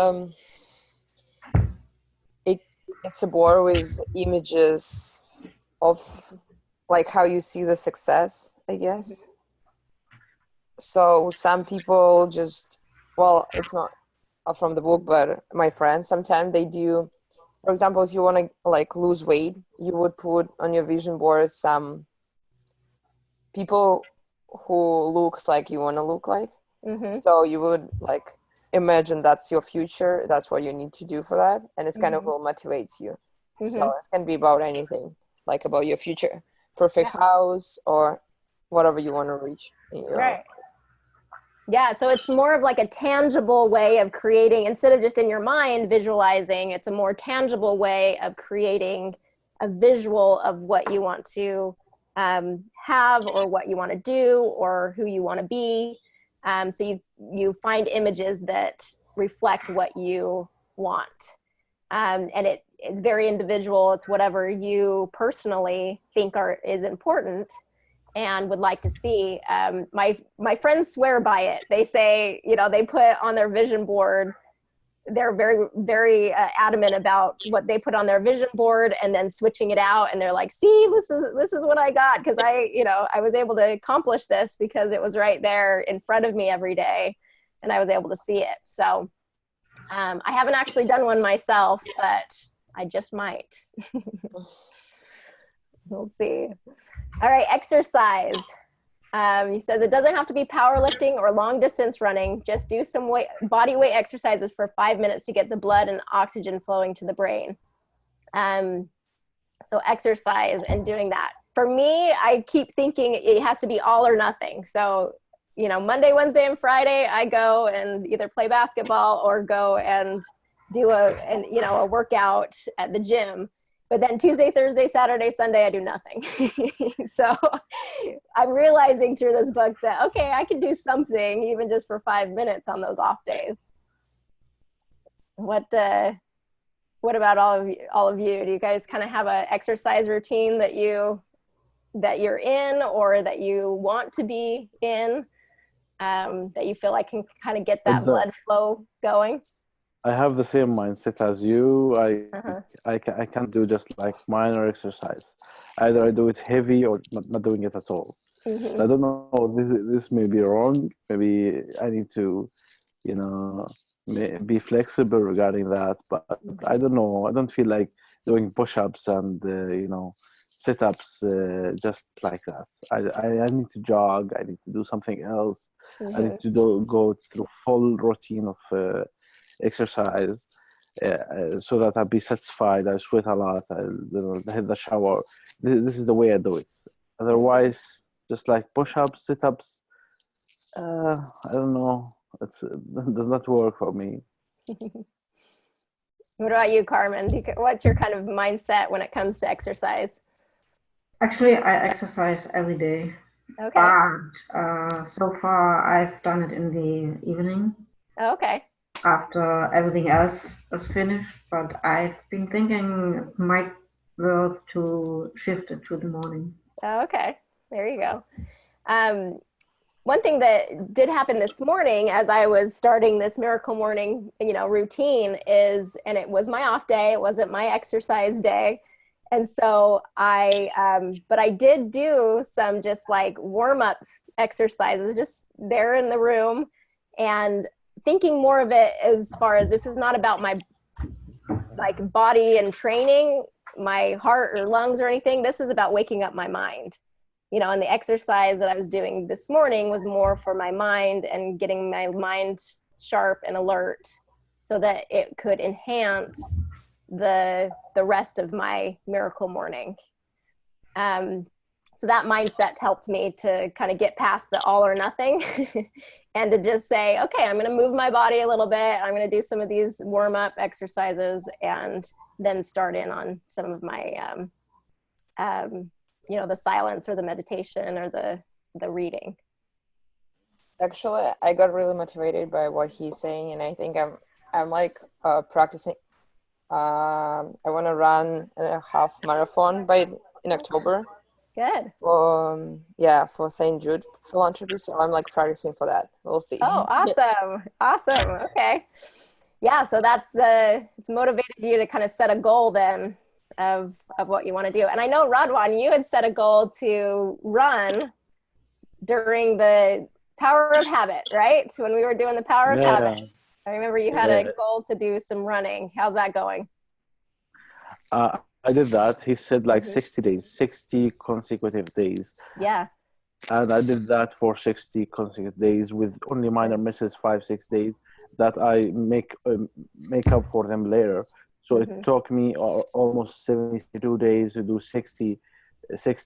it's a board with images of like how you see the success, I guess. So some people just, well, it's not from the book, but my friends, sometimes they do, for example, if you want to like lose weight, you would put on your vision board some people who looks like you want to look like. So you would like imagine that's your future, that's what you need to do for that, and it's kind of what motivates you. So it can be about anything, like about your future perfect house or whatever you want to reach in your life. Yeah, so it's more of like a tangible way of creating, instead of just in your mind visualizing, it's a more tangible way of creating a visual of what you want to have, or what you want to do, or who you want to be. So you find images that reflect what you want. And it's very individual. It's whatever you personally think is important and would like to see. My friends swear by it. They say, they put on their vision board, they're very, very adamant about what they put on their vision board and then switching it out. And they're like, see, this is what I got. Cause I was able to accomplish this because it was right there in front of me every day and I was able to see it. So I haven't actually done one myself, but I just might. We'll see. All right, exercise. He says it doesn't have to be powerlifting or long distance running. Just do some body weight exercises for 5 minutes to get the blood and oxygen flowing to the brain. So exercise and doing that. For me, I keep thinking it has to be all or nothing. So, Monday, Wednesday, and Friday, I go and either play basketball or go and do a workout at the gym. But then Tuesday, Thursday, Saturday, Sunday, I do nothing. So I'm realizing through this book that, okay, I can do something even just for 5 minutes on those off days. What about all of you? Do you guys kind of have an exercise routine that you're in or that you want to be in, that you feel like can kind of get that blood flow going? I have the same mindset as you. I can't do just like minor exercise. Either I do it heavy or not doing it at all. I don't know. This may be wrong. Maybe I need to, be flexible regarding that. But I don't know. I don't feel like doing push-ups and sit-ups just like that. I need to jog. I need to do something else. I need to go through full routine of exercise so that I'll be satisfied. I sweat a lot. I hit the shower. This is the way I do it. Otherwise, just like push-ups, sit-ups, I don't know. It does not work for me. What about you, Carmen? What's your kind of mindset when it comes to exercise? Actually, I exercise every day. Okay. But so far, I've done it in the evening. Okay. After everything else is finished, but I've been thinking might worth to shift it to the morning. Okay, there you go. One thing that did happen this morning as I was starting this miracle morning, routine is, and it was my off day, it wasn't my exercise day. And so but I did do some just like warm up exercises just there in the room and thinking more of it as far as this is not about my like body and training, my heart or lungs or anything. This is about waking up my mind, and the exercise that I was doing this morning was more for my mind and getting my mind sharp and alert so that it could enhance the rest of my miracle morning. So that mindset helped me to kind of get past the all or nothing and to just say, okay, I'm going to move my body a little bit. I'm going to do some of these warm up exercises and then start in on some of my, the silence or the meditation or the reading. Actually, I got really motivated by what he's saying, and I think I'm like practicing I want to run a half marathon in October. Good. Yeah, for St. Jude philanthropy. So I'm like practicing for that. We'll see. Oh, awesome. Awesome. Okay. Yeah. So it's motivated you to kind of set a goal then of what you want to do. And I know, Radwan, you had set a goal to run during the Power of Habit, right? So when we were doing the Power of Habit, I remember you had a goal to do some running. How's that going? I did that. He said like 60 days, 60 consecutive days. Yeah. And I did that for 60 consecutive days with only minor misses, 5-6 days that I make up for them later. So it took me almost 72 days to do 60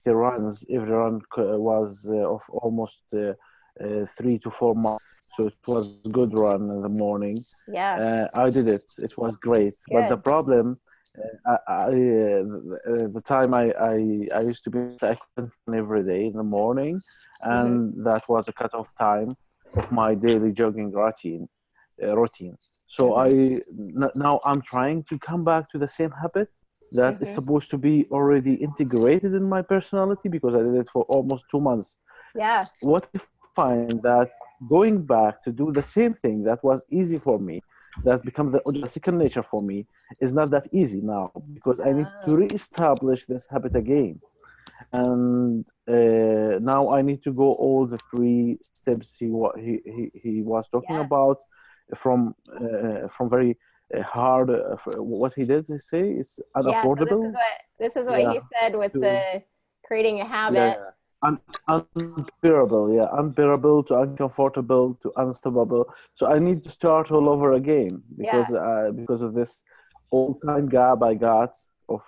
runs. Every run was of almost 3 to 4 miles. So it was a good run in the morning. Yeah. I did it. It was great. Good. But the problem, the time I used to be, I couldn't run every day in the morning, and that was a cutoff time of my daily jogging routine. So now I'm trying to come back to the same habit that is supposed to be already integrated in my personality, because I did it for almost 2 months. Yeah. What if I find that going back to do the same thing that was easy for me, that becomes the second nature for me, is not that easy now, because I need to reestablish this habit again. And now I need to go all the 3 steps he was talking about, from very hard. What he did say is unaffordable. So this is what he said with the creating a habit. Unbearable to uncomfortable to unstoppable. So I need to start all over again, because of this all-time gap I got of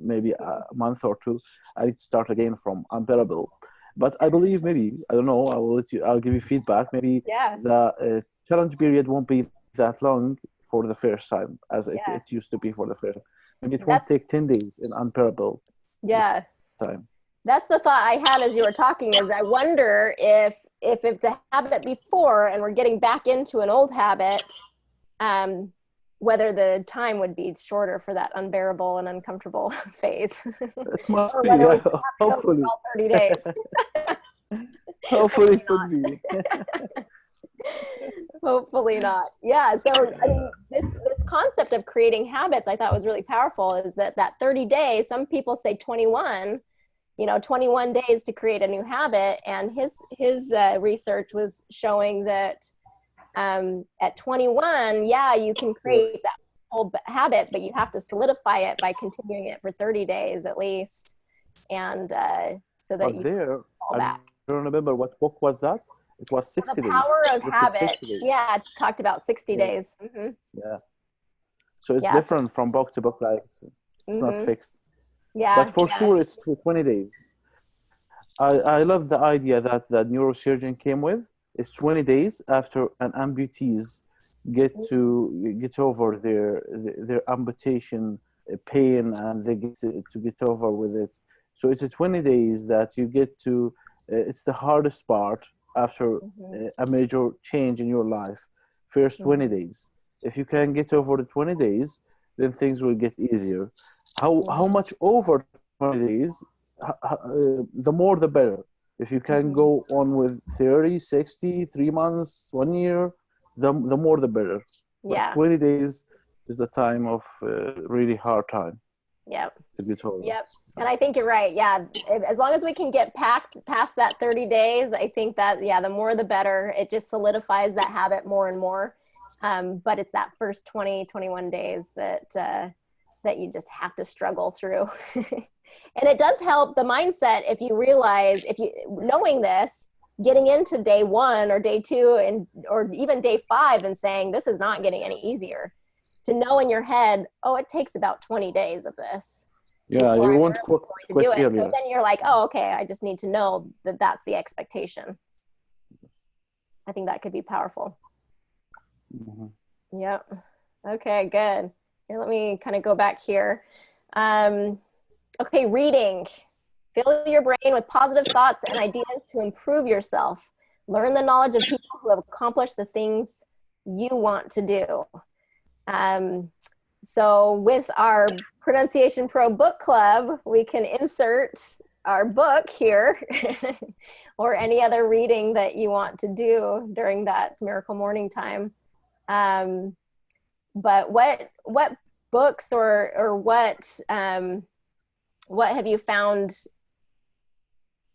maybe a month or 2. I need to start again from unbearable. But I believe, maybe, I don't know, I'll give you feedback. Maybe the challenge period won't be that long for the first time as it used to be for the first. Maybe it won't take 10 days in unbearable time. That's the thought I had as you were talking, is I wonder if it's a habit before and we're getting back into an old habit, whether the time would be shorter for that unbearable and uncomfortable phase. It must or be, whether we still have to hopefully. go for all 30 days. Hopefully it would be. Hopefully not. Yeah. So I mean, this concept of creating habits I thought was really powerful, is that 30 days, some people say 21, 21 days to create a new habit. And his research was showing that at 21, you can create that whole habit, but you have to solidify it by continuing it for 30 days at least. And so that you fall back. I don't remember what book was that. It was 60 days. The Power of Habit. Yeah, it talked about 60 days. Yeah. So it's different from book to book. Like it's not fixed. Yeah. But for sure, it's 20 days. I love the idea that the neurosurgeon came with. It's 20 days after an amputees get over their amputation pain, and they get over with it. So it's 20 days that you get to. It's the hardest part after a major change in your life. First 20 days. If you can get over the 20 days, then things will get easier. How much over 20 days? The more the better. If you can go on with 30, 60, 3 months, 1 year, the more the better. Yeah. But 20 days is the time of really hard time. Yep. To get over. Yep. And I think you're right. Yeah. As long as we can get past that 30 days, I think that, the more the better. It just solidifies that habit more and more. But it's that first 20, 21 days that you just have to struggle through. And it does help the mindset if you realize, knowing this, getting into day 1 or day 2 or even day 5 and saying, this is not getting any easier, to know in your head, it takes about 20 days of this. Yeah, you won't quit do it. earlier. So then you're like, okay, I just need to know that that's the expectation. I think that could be powerful. Yep. Okay, good. Here, let me kind of go back here. Okay, reading. Fill your brain with positive thoughts and ideas to improve yourself. Learn the knowledge of people who have accomplished the things you want to do. So with our Pronunciation Pro Book Club, we can insert our book here or any other reading that you want to do during that miracle morning time. But what books or what have you found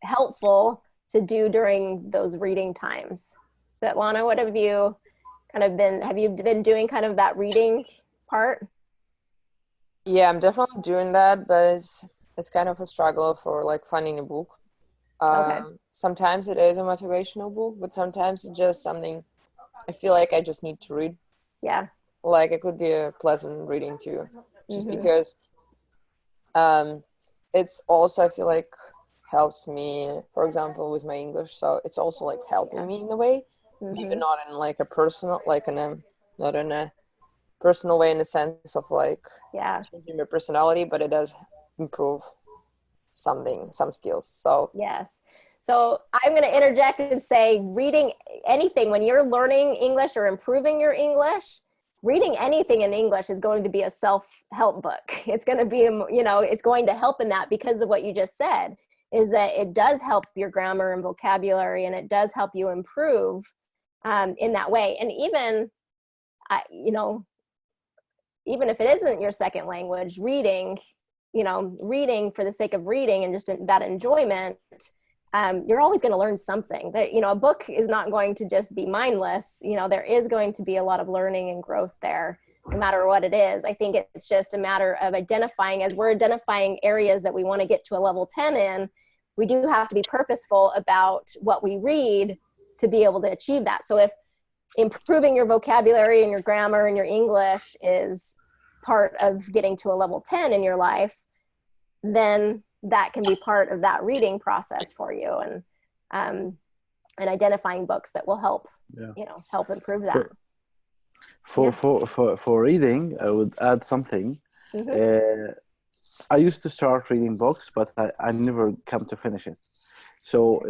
helpful to do during those reading times? Svetlana, what have you have you been doing kind of that reading part? Yeah, I'm definitely doing that, but it's kind of a struggle for like finding a book. Okay. Sometimes it is a motivational book, but sometimes it's just something I feel like I just need to read. Yeah. Like it could be a pleasant reading too, just Mhm. because it's also I feel like helps me, for example, with my English. So it's also like helping me in a way, maybe Mhm. not in like a personal, like in a not in a personal way in the sense of like Yeah. changing my personality, but it does improve some skills. So Yes. So I'm going to interject and say reading anything when you're learning English or improving your English, reading anything in English is going to be a self-help book. It's going to be, it's going to help in that because of what you just said, is that it does help your grammar and vocabulary, and it does help you improve in that way. And even, even if it isn't your second language, reading for the sake of reading and just that enjoyment, you're always going to learn something. That a book is not going to just be mindless. There is going to be a lot of learning and growth there, no matter what it is. I think it's just a matter of identifying, as we're identifying areas that we want to get to a level 10 in, we do have to be purposeful about what we read to be able to achieve that. So if improving your vocabulary and your grammar and your English is part of getting to a level 10 in your life, then that can be part of that reading process for you, and identifying books that will help, help improve that. For reading, I would add something. Mm-hmm. I used to start reading books, but I never come to finish it. So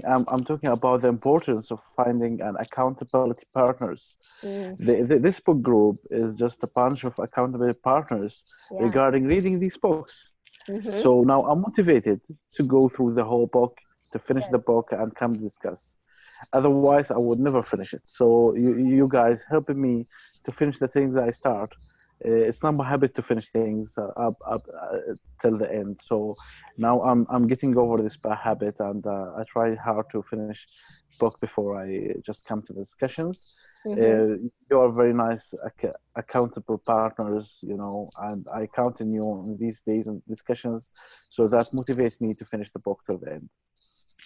I'm talking about the importance of finding an accountability partners. This book group is just a bunch of accountability partners regarding reading these books. Mm-hmm. So now I'm motivated to go through the whole book, to finish the book and come discuss. Otherwise, I would never finish it. So you guys helping me to finish the things I start. It's not my habit to finish things up till the end. So now I'm getting over this bad habit, and I try hard to finish book before I just come to the discussions. Mm-hmm. You are very nice accountable partners, and I count on you on these days and discussions, so that motivates me to finish the book till the end.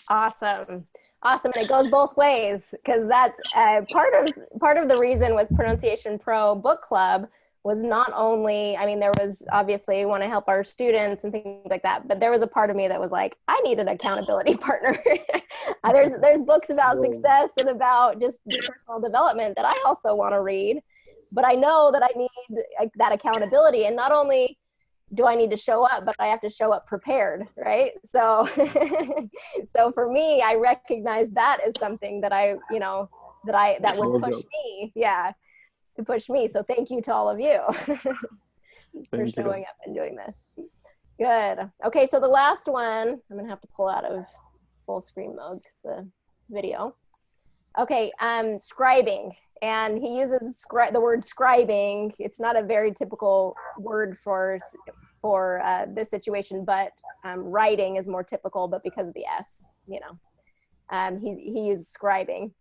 Awesome. And it goes both ways, because that's part of the reason with Pronunciation Pro Book Club was not only, there was obviously we want to help our students and things like that, but there was a part of me that was like, I need an accountability partner. There's books about success and about just personal development that I also want to read, but I know that I need that accountability, and not only do I need to show up, but I have to show up prepared, right? So, so for me, I recognize that as something that that would push me, to push me. So thank you to all of you for showing up and doing this. Good. Okay, so the last one, I'm gonna have to pull out of full screen mode because the video. Okay, scribing, and he uses the word scribing. It's not a very typical word for this situation, but writing is more typical, but because of the S, he uses scribing.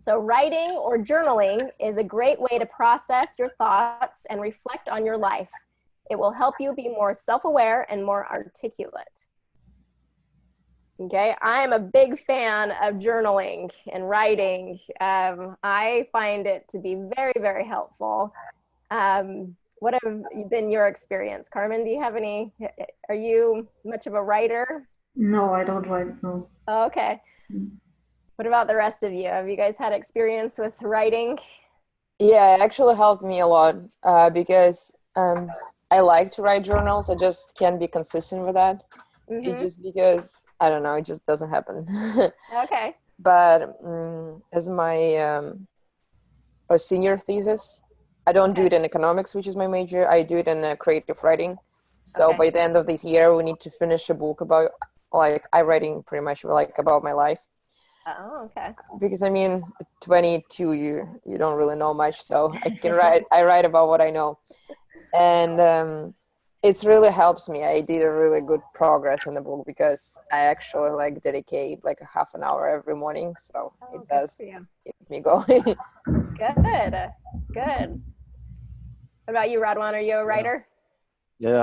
So writing or journaling is a great way to process your thoughts and reflect on your life. It will help you be more self-aware and more articulate. Okay, I am a big fan of journaling and writing. I find it to be very, very helpful. What have been your experience? Carmen, do you have any, are you much of a writer? No, I don't write, no. Oh, okay. What about the rest of you? Have you guys had experience with writing? Yeah, it actually helped me a lot because I like to write journals. I just can't be consistent with that. Mm-hmm. Just because, I don't know, it just doesn't happen. Okay. But as my senior thesis, I don't do it in economics, which is my major. I do it in creative writing. So by the end of the year, we need to finish a book about, like, I writing pretty much like about my life. Oh, okay. Because I mean, 22, you don't really know much, so I write about what I know, and it's really helps me. I did a really good progress in the book because I actually like dedicate like a half an hour every morning, so it does keep me going. Good. What about you, Radwan? Are you a writer? Yeah,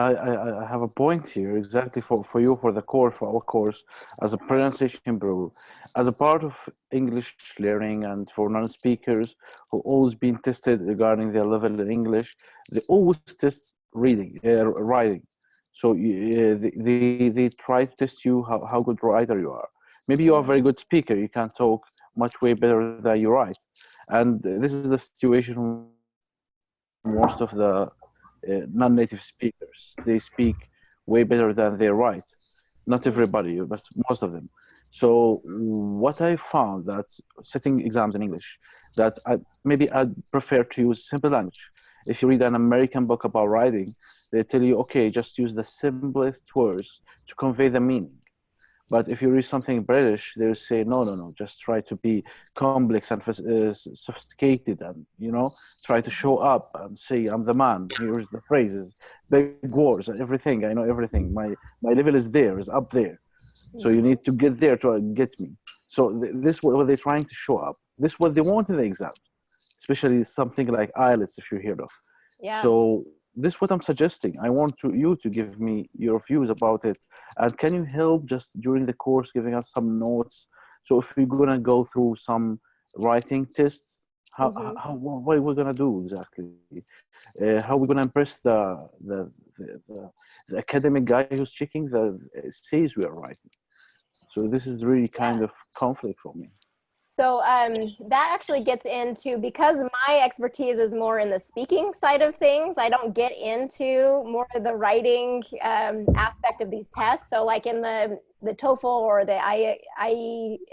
I have a point here exactly for you, for the course, for our course, as a pronunciation bro, as a part of English learning, and for non-speakers who always been tested regarding their level in English, they always test writing. So they try to test you how good writer you are. Maybe you are a very good speaker, you can talk much way better than you write, and this is the situation most of the non-native speakers. They speak way better than they write. Not everybody, but most of them. So what I found that setting exams in English, that maybe I'd prefer to use simple language. If you read an American book about writing, they tell you, okay, just use the simplest words to convey the meaning. But if you read something British, they'll say, no, just try to be complex and sophisticated, and, try to show up and say, I'm the man. Here's the phrases, big words, everything. I know everything. My level is up there. So you need to get there to get me. So this is what they're trying to show up. This is what they want in the exam, especially something like IELTS, if you heard of. Yeah. So this is what I'm suggesting. I want you to give me your views about it. And can you help just during the course giving us some notes? So if we're going to go through some writing tests, what are we going to do exactly? How are we going to impress the academic guy who's checking the essays we are writing? So this is really kind of conflict for me. So that actually gets into, because my expertise is more in the speaking side of things, I don't get into more of the writing aspect of these tests. So like in the TOEFL or the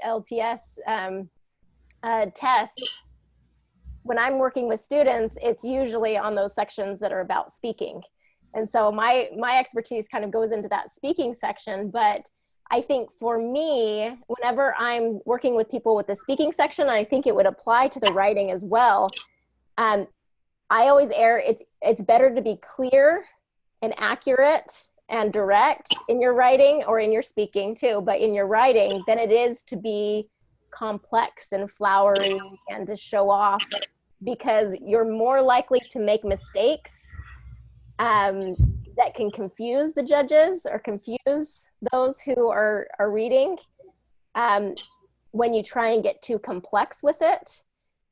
IELTS test, when I'm working with students, it's usually on those sections that are about speaking. And so my expertise kind of goes into that speaking section, but I think for me, whenever I'm working with people with the speaking section, I think it would apply to the writing as well. I always it's better to be clear and accurate and direct in your writing, or in your speaking too, but in your writing, than it is to be complex and flowery and to show off, because you're more likely to make mistakes that can confuse the judges or confuse those who are reading when you try and get too complex with it,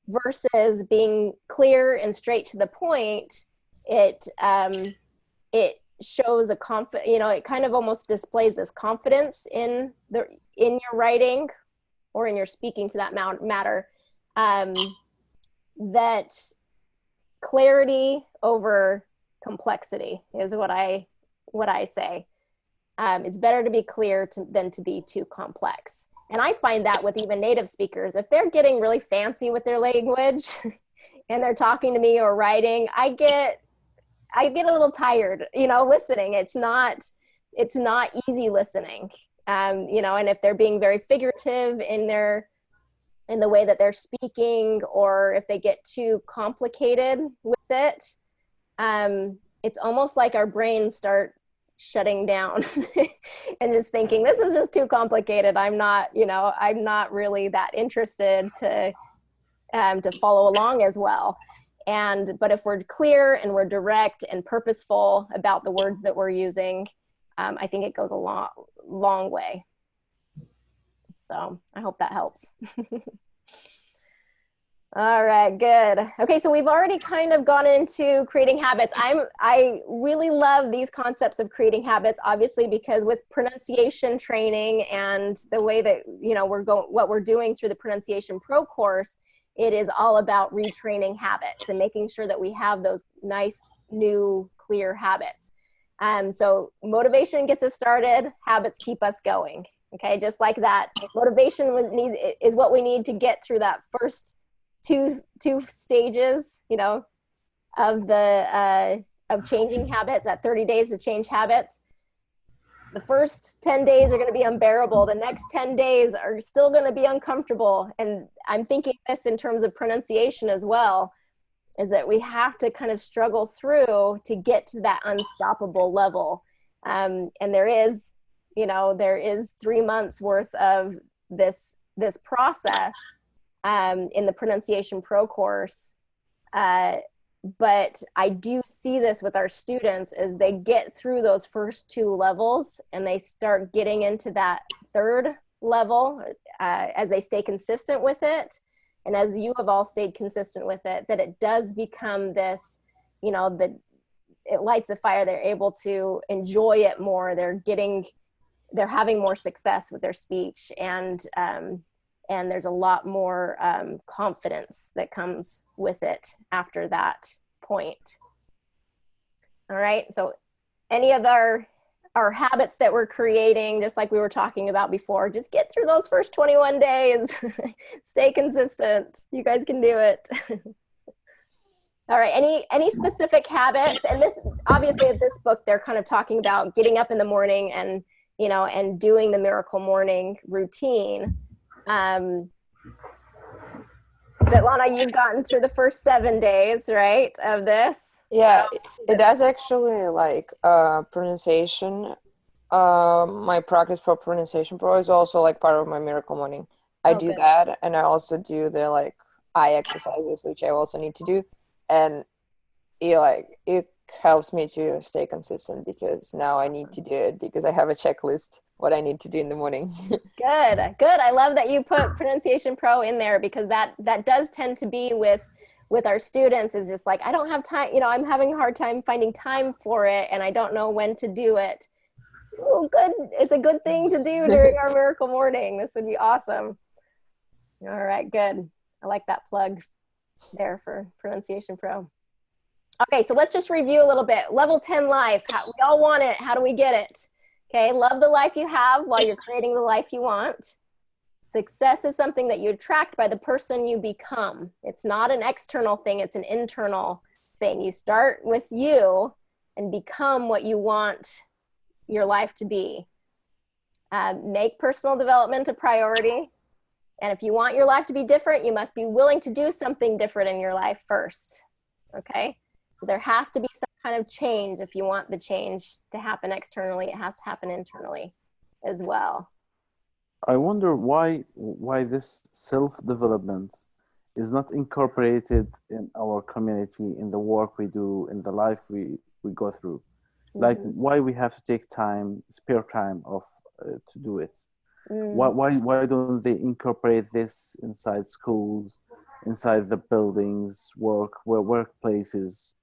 versus being clear and straight to the point. It shows a it kind of almost displays this confidence in your writing, or in your speaking for that matter, that clarity over complexity is what I say. It's better to be clear than to be too complex. And I find that with even native speakers, if they're getting really fancy with their language and they're talking to me or writing, I get a little tired, listening. It's not easy listening. And if they're being very figurative in the way that they're speaking, or if they get too complicated with it, it's almost like our brains start shutting down and just thinking, this is just too complicated. I'm not really that interested to follow along as well. But if we're clear and we're direct and purposeful about the words that we're using, I think it goes a long way. So I hope that helps. All right, good. Okay, so we've already kind of gone into creating habits. I really love these concepts of creating habits, obviously, because with pronunciation training and the way that, what we're doing through the Pronunciation Pro course, it is all about retraining habits and making sure that we have those nice, new, clear habits. So motivation gets us started, habits keep us going. Okay, just like that. Motivation is what we need to get through that first two stages, of changing habits, at 30 days to change habits. The first 10 days are going to be unbearable. The next 10 days are still going to be uncomfortable. And I'm thinking this in terms of pronunciation as well, is that we have to kind of struggle through to get to that unstoppable level. And there is 3 months worth of this process in the Pronunciation Pro course. But I do see this with our students as they get through those first 2 levels and they start getting into that 3rd level as they stay consistent with it. And as you have all stayed consistent with it, that it does become this, that it lights a fire. They're able to enjoy it more. They're having more success with their speech, and there's a lot more confidence that comes with it after that point. All right, so any of our habits that we're creating, just like we were talking about before, just get through those first 21 days. Stay consistent. You guys can do it. All right, any specific habits? And this, obviously in this book, they're kind of talking about getting up in the morning and doing the miracle morning routine. Svetlana, you've gotten through the first 7 days, right, of this? Yeah, it does actually, like pronunciation. My Practice Pro Pronunciation Pro is also like part of my Miracle Morning. I do that, and I also do the like eye exercises, which I also need to do, and it helps me to stay consistent because now I need to do it because I have a checklist what I need to do in the morning. Good. I love that you put Pronunciation Pro in there, because that does tend to be with our students, is just like, I don't have time, I'm having a hard time finding time for it and I don't know when to do it. Oh, good. It's a good thing to do during our Miracle Morning. This would be awesome. All right, good. I like that plug there for Pronunciation Pro. Okay, so let's just review a little bit. Level 10 life. We all want it. How do we get it? Okay, love the life you have while you're creating the life you want. Success is something that you attract by the person you become. It's not an external thing, it's an internal thing. You start with you and become what you want your life to be. Make personal development a priority. And if you want your life to be different, you must be willing to do something different in your life first. Okay? So there has to be some kind of change. If you want the change to happen externally, it has to happen internally as well. I wonder why this self-development is not incorporated in our community, in the work we do, in the life we go through. Like why we have to take time, spare time to do it. Why don't they incorporate this inside schools, inside the buildings, workplaces?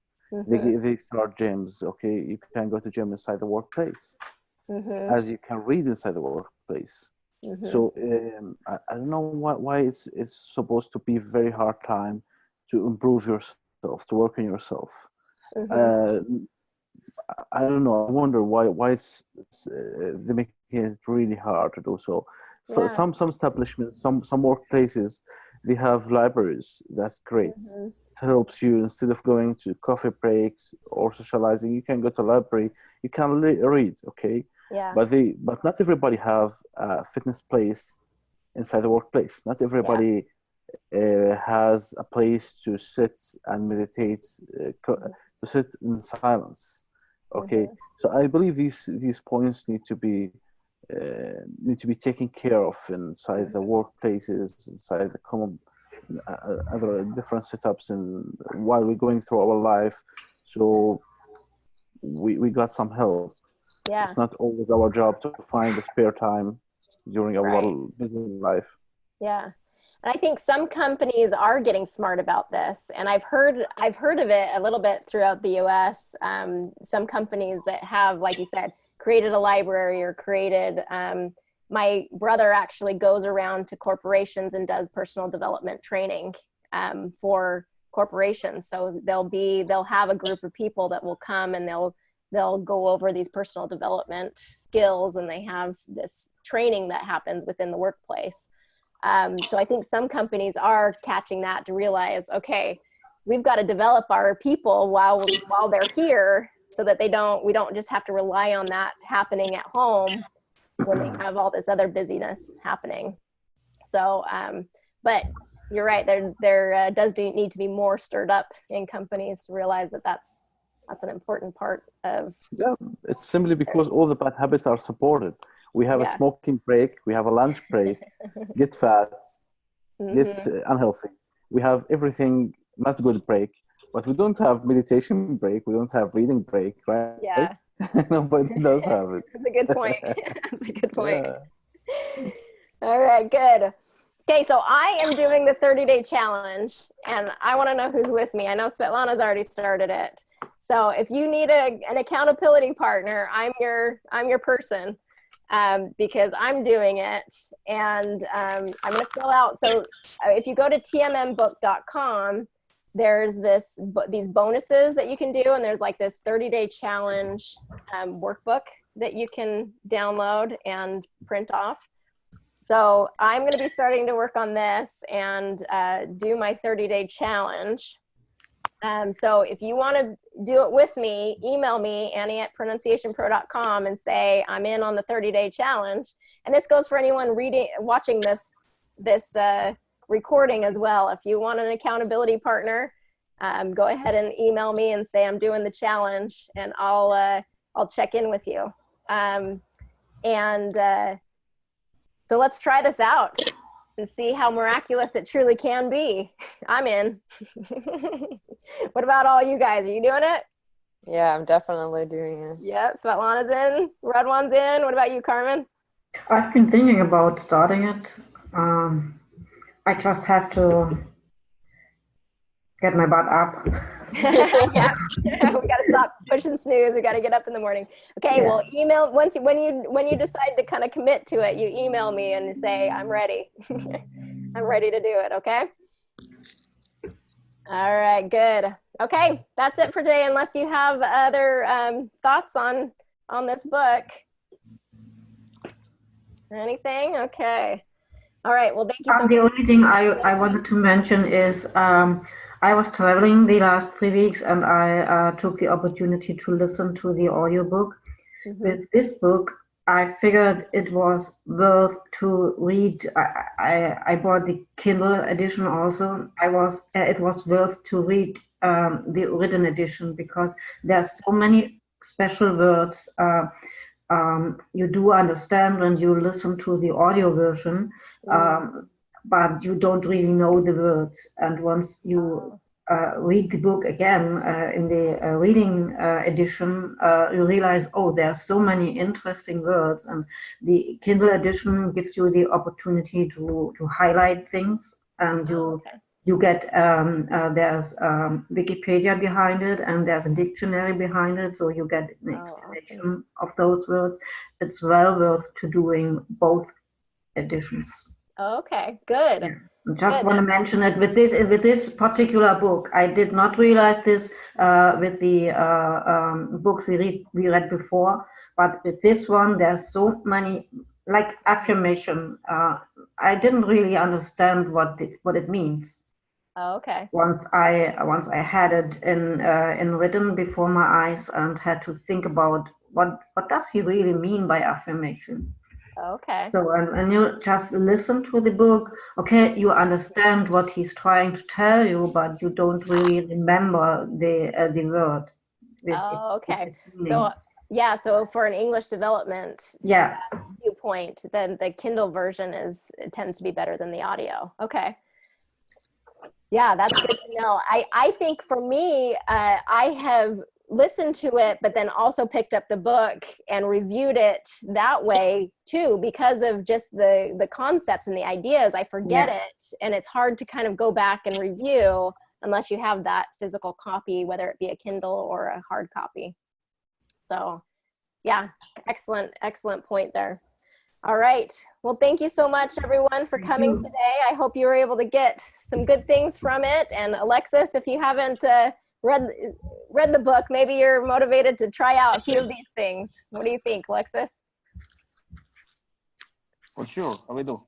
They start gyms. Okay, you can go to gym inside the workplace, as you can read inside the workplace. So I don't know why it's supposed to be a very hard time to improve yourself, to work on yourself. I don't know. I wonder why it's they make it really hard to do so. So some establishments, some workplaces, they have libraries. That's great. It helps you, instead of going to coffee breaks or socializing, you can go to library. You can read. Okay. Yeah. But not everybody have a fitness place inside the workplace. Not everybody has a place to sit and meditate, to sit in silence. Okay, so I believe these points need to be taken care of inside the workplaces, inside the common other different setups, and while we're going through our life. So we got some help. Yeah. It's not always our job to find the spare time during our busy life. Yeah. And I think some companies are getting smart about this, and I've heard of it a little bit throughout the US. Some companies that have, like you said, created a library or created, my brother actually goes around to corporations and does personal development training for corporations. So they'll have a group of people that will come and they'll go over these personal development skills, and they have this training that happens within the workplace. So I think some companies are catching that to realize, okay, we've got to develop our people while they're here, so that we don't just have to rely on that happening at home when they have all this other busyness happening. So, but you're right, there does need to be more stirred up in companies to realize that that's an important part of. Yeah, it's simply because all the bad habits are supported. We have a smoking break, we have a lunch break, get fat, get unhealthy. We have everything not good break, but we don't have meditation break, we don't have reading break, right? Yeah. Nobody does have it. That's a good point. That's a good point. Yeah. All right, good. Okay, so I am doing the 30-day challenge, and I want to know who's with me. I know Svetlana's already started it. So if you need an accountability partner, I'm your person, because I'm doing it, and I'm going to fill out. So if you go to tmmbook.com, there's these bonuses that you can do, and there's like this 30-day challenge workbook that you can download and print off. So I'm going to be starting to work on this and do my 30-day challenge. So if you want to do it with me, email me, Annie@pronunciationpro.com, and say I'm in on the 30-day challenge. And this goes for anyone watching this recording as well. If you want an accountability partner, go ahead and email me and say I'm doing the challenge, and I'll check in with you. So let's try this out and see how miraculous it truly can be. I'm in. What about all you guys? Are you doing it? Yeah, I'm definitely doing it. Yeah, Svetlana's in. Red One's in. What about you, Carmen? I've been thinking about starting it. I just have to get my butt up. Yeah, we got to stop pushing snooze. We got to get up in the morning. Okay, well, email when you decide to kind of commit to it, you email me and say I'm ready. I'm ready to do it. Okay. All right, good. Okay, that's it for today. Unless you have other thoughts on this book. Anything? Okay. All right. Well, thank you so much. The only thing I wanted to mention is I was traveling the last 3 weeks, and I took the opportunity to listen to the audiobook. With this book, I figured it was worth to read. I bought the Kindle edition also. It was worth to read the written edition, because there's so many special words you do understand when you listen to the audio version, but you don't really know the words. And once you read the book again in the reading edition, you realize, oh, there are so many interesting words. And the Kindle edition gives you the opportunity to highlight things, and you get there's Wikipedia behind it, and there's a dictionary behind it, so you get an explanation of those words. It's well worth to doing both editions. Okay, good. Yeah. Just want to mention it with this particular book. I did not realize this with the books we read before, but with this one, there's so many, like affirmation. I didn't really understand what it means. Oh, okay. Once I had it in written before my eyes and had to think about what does he really mean by affirmation. Okay. So and you just listen to the book. Okay, you understand what he's trying to tell you, but you don't really remember the word. Okay. So for an English development viewpoint, then the Kindle version tends to be better than the audio. Okay. Yeah, that's good to know. I think for me, I have listened to it, but then also picked up the book and reviewed it that way too, because of just the concepts and the ideas. I forget it, and it's hard to kind of go back and review unless you have that physical copy, whether it be a Kindle or a hard copy. So yeah, excellent point there. All right. Well, thank you so much, everyone, for coming today. I hope you were able to get some good things from it. And Alexis, if you haven't read the book, maybe you're motivated to try out a few of these things. What do you think, Alexis? For sure, I will do.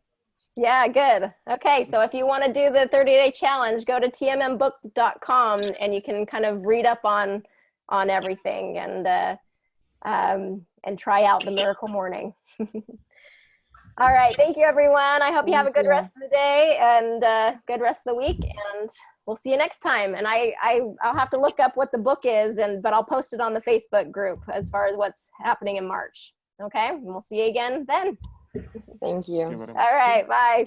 Yeah, good. Okay, so if you want to do the 30-day challenge, go to tmmbook.com and you can kind of read up on everything and try out the Miracle Morning. All right, thank you, everyone. I hope you have a good rest of the day and good rest of the week, and we'll see you next time. And I'll have to look up what the book is, but I'll post it on the Facebook group as far as what's happening in March. Okay, and we'll see you again then. Thank you. Thank you very much. All right, bye.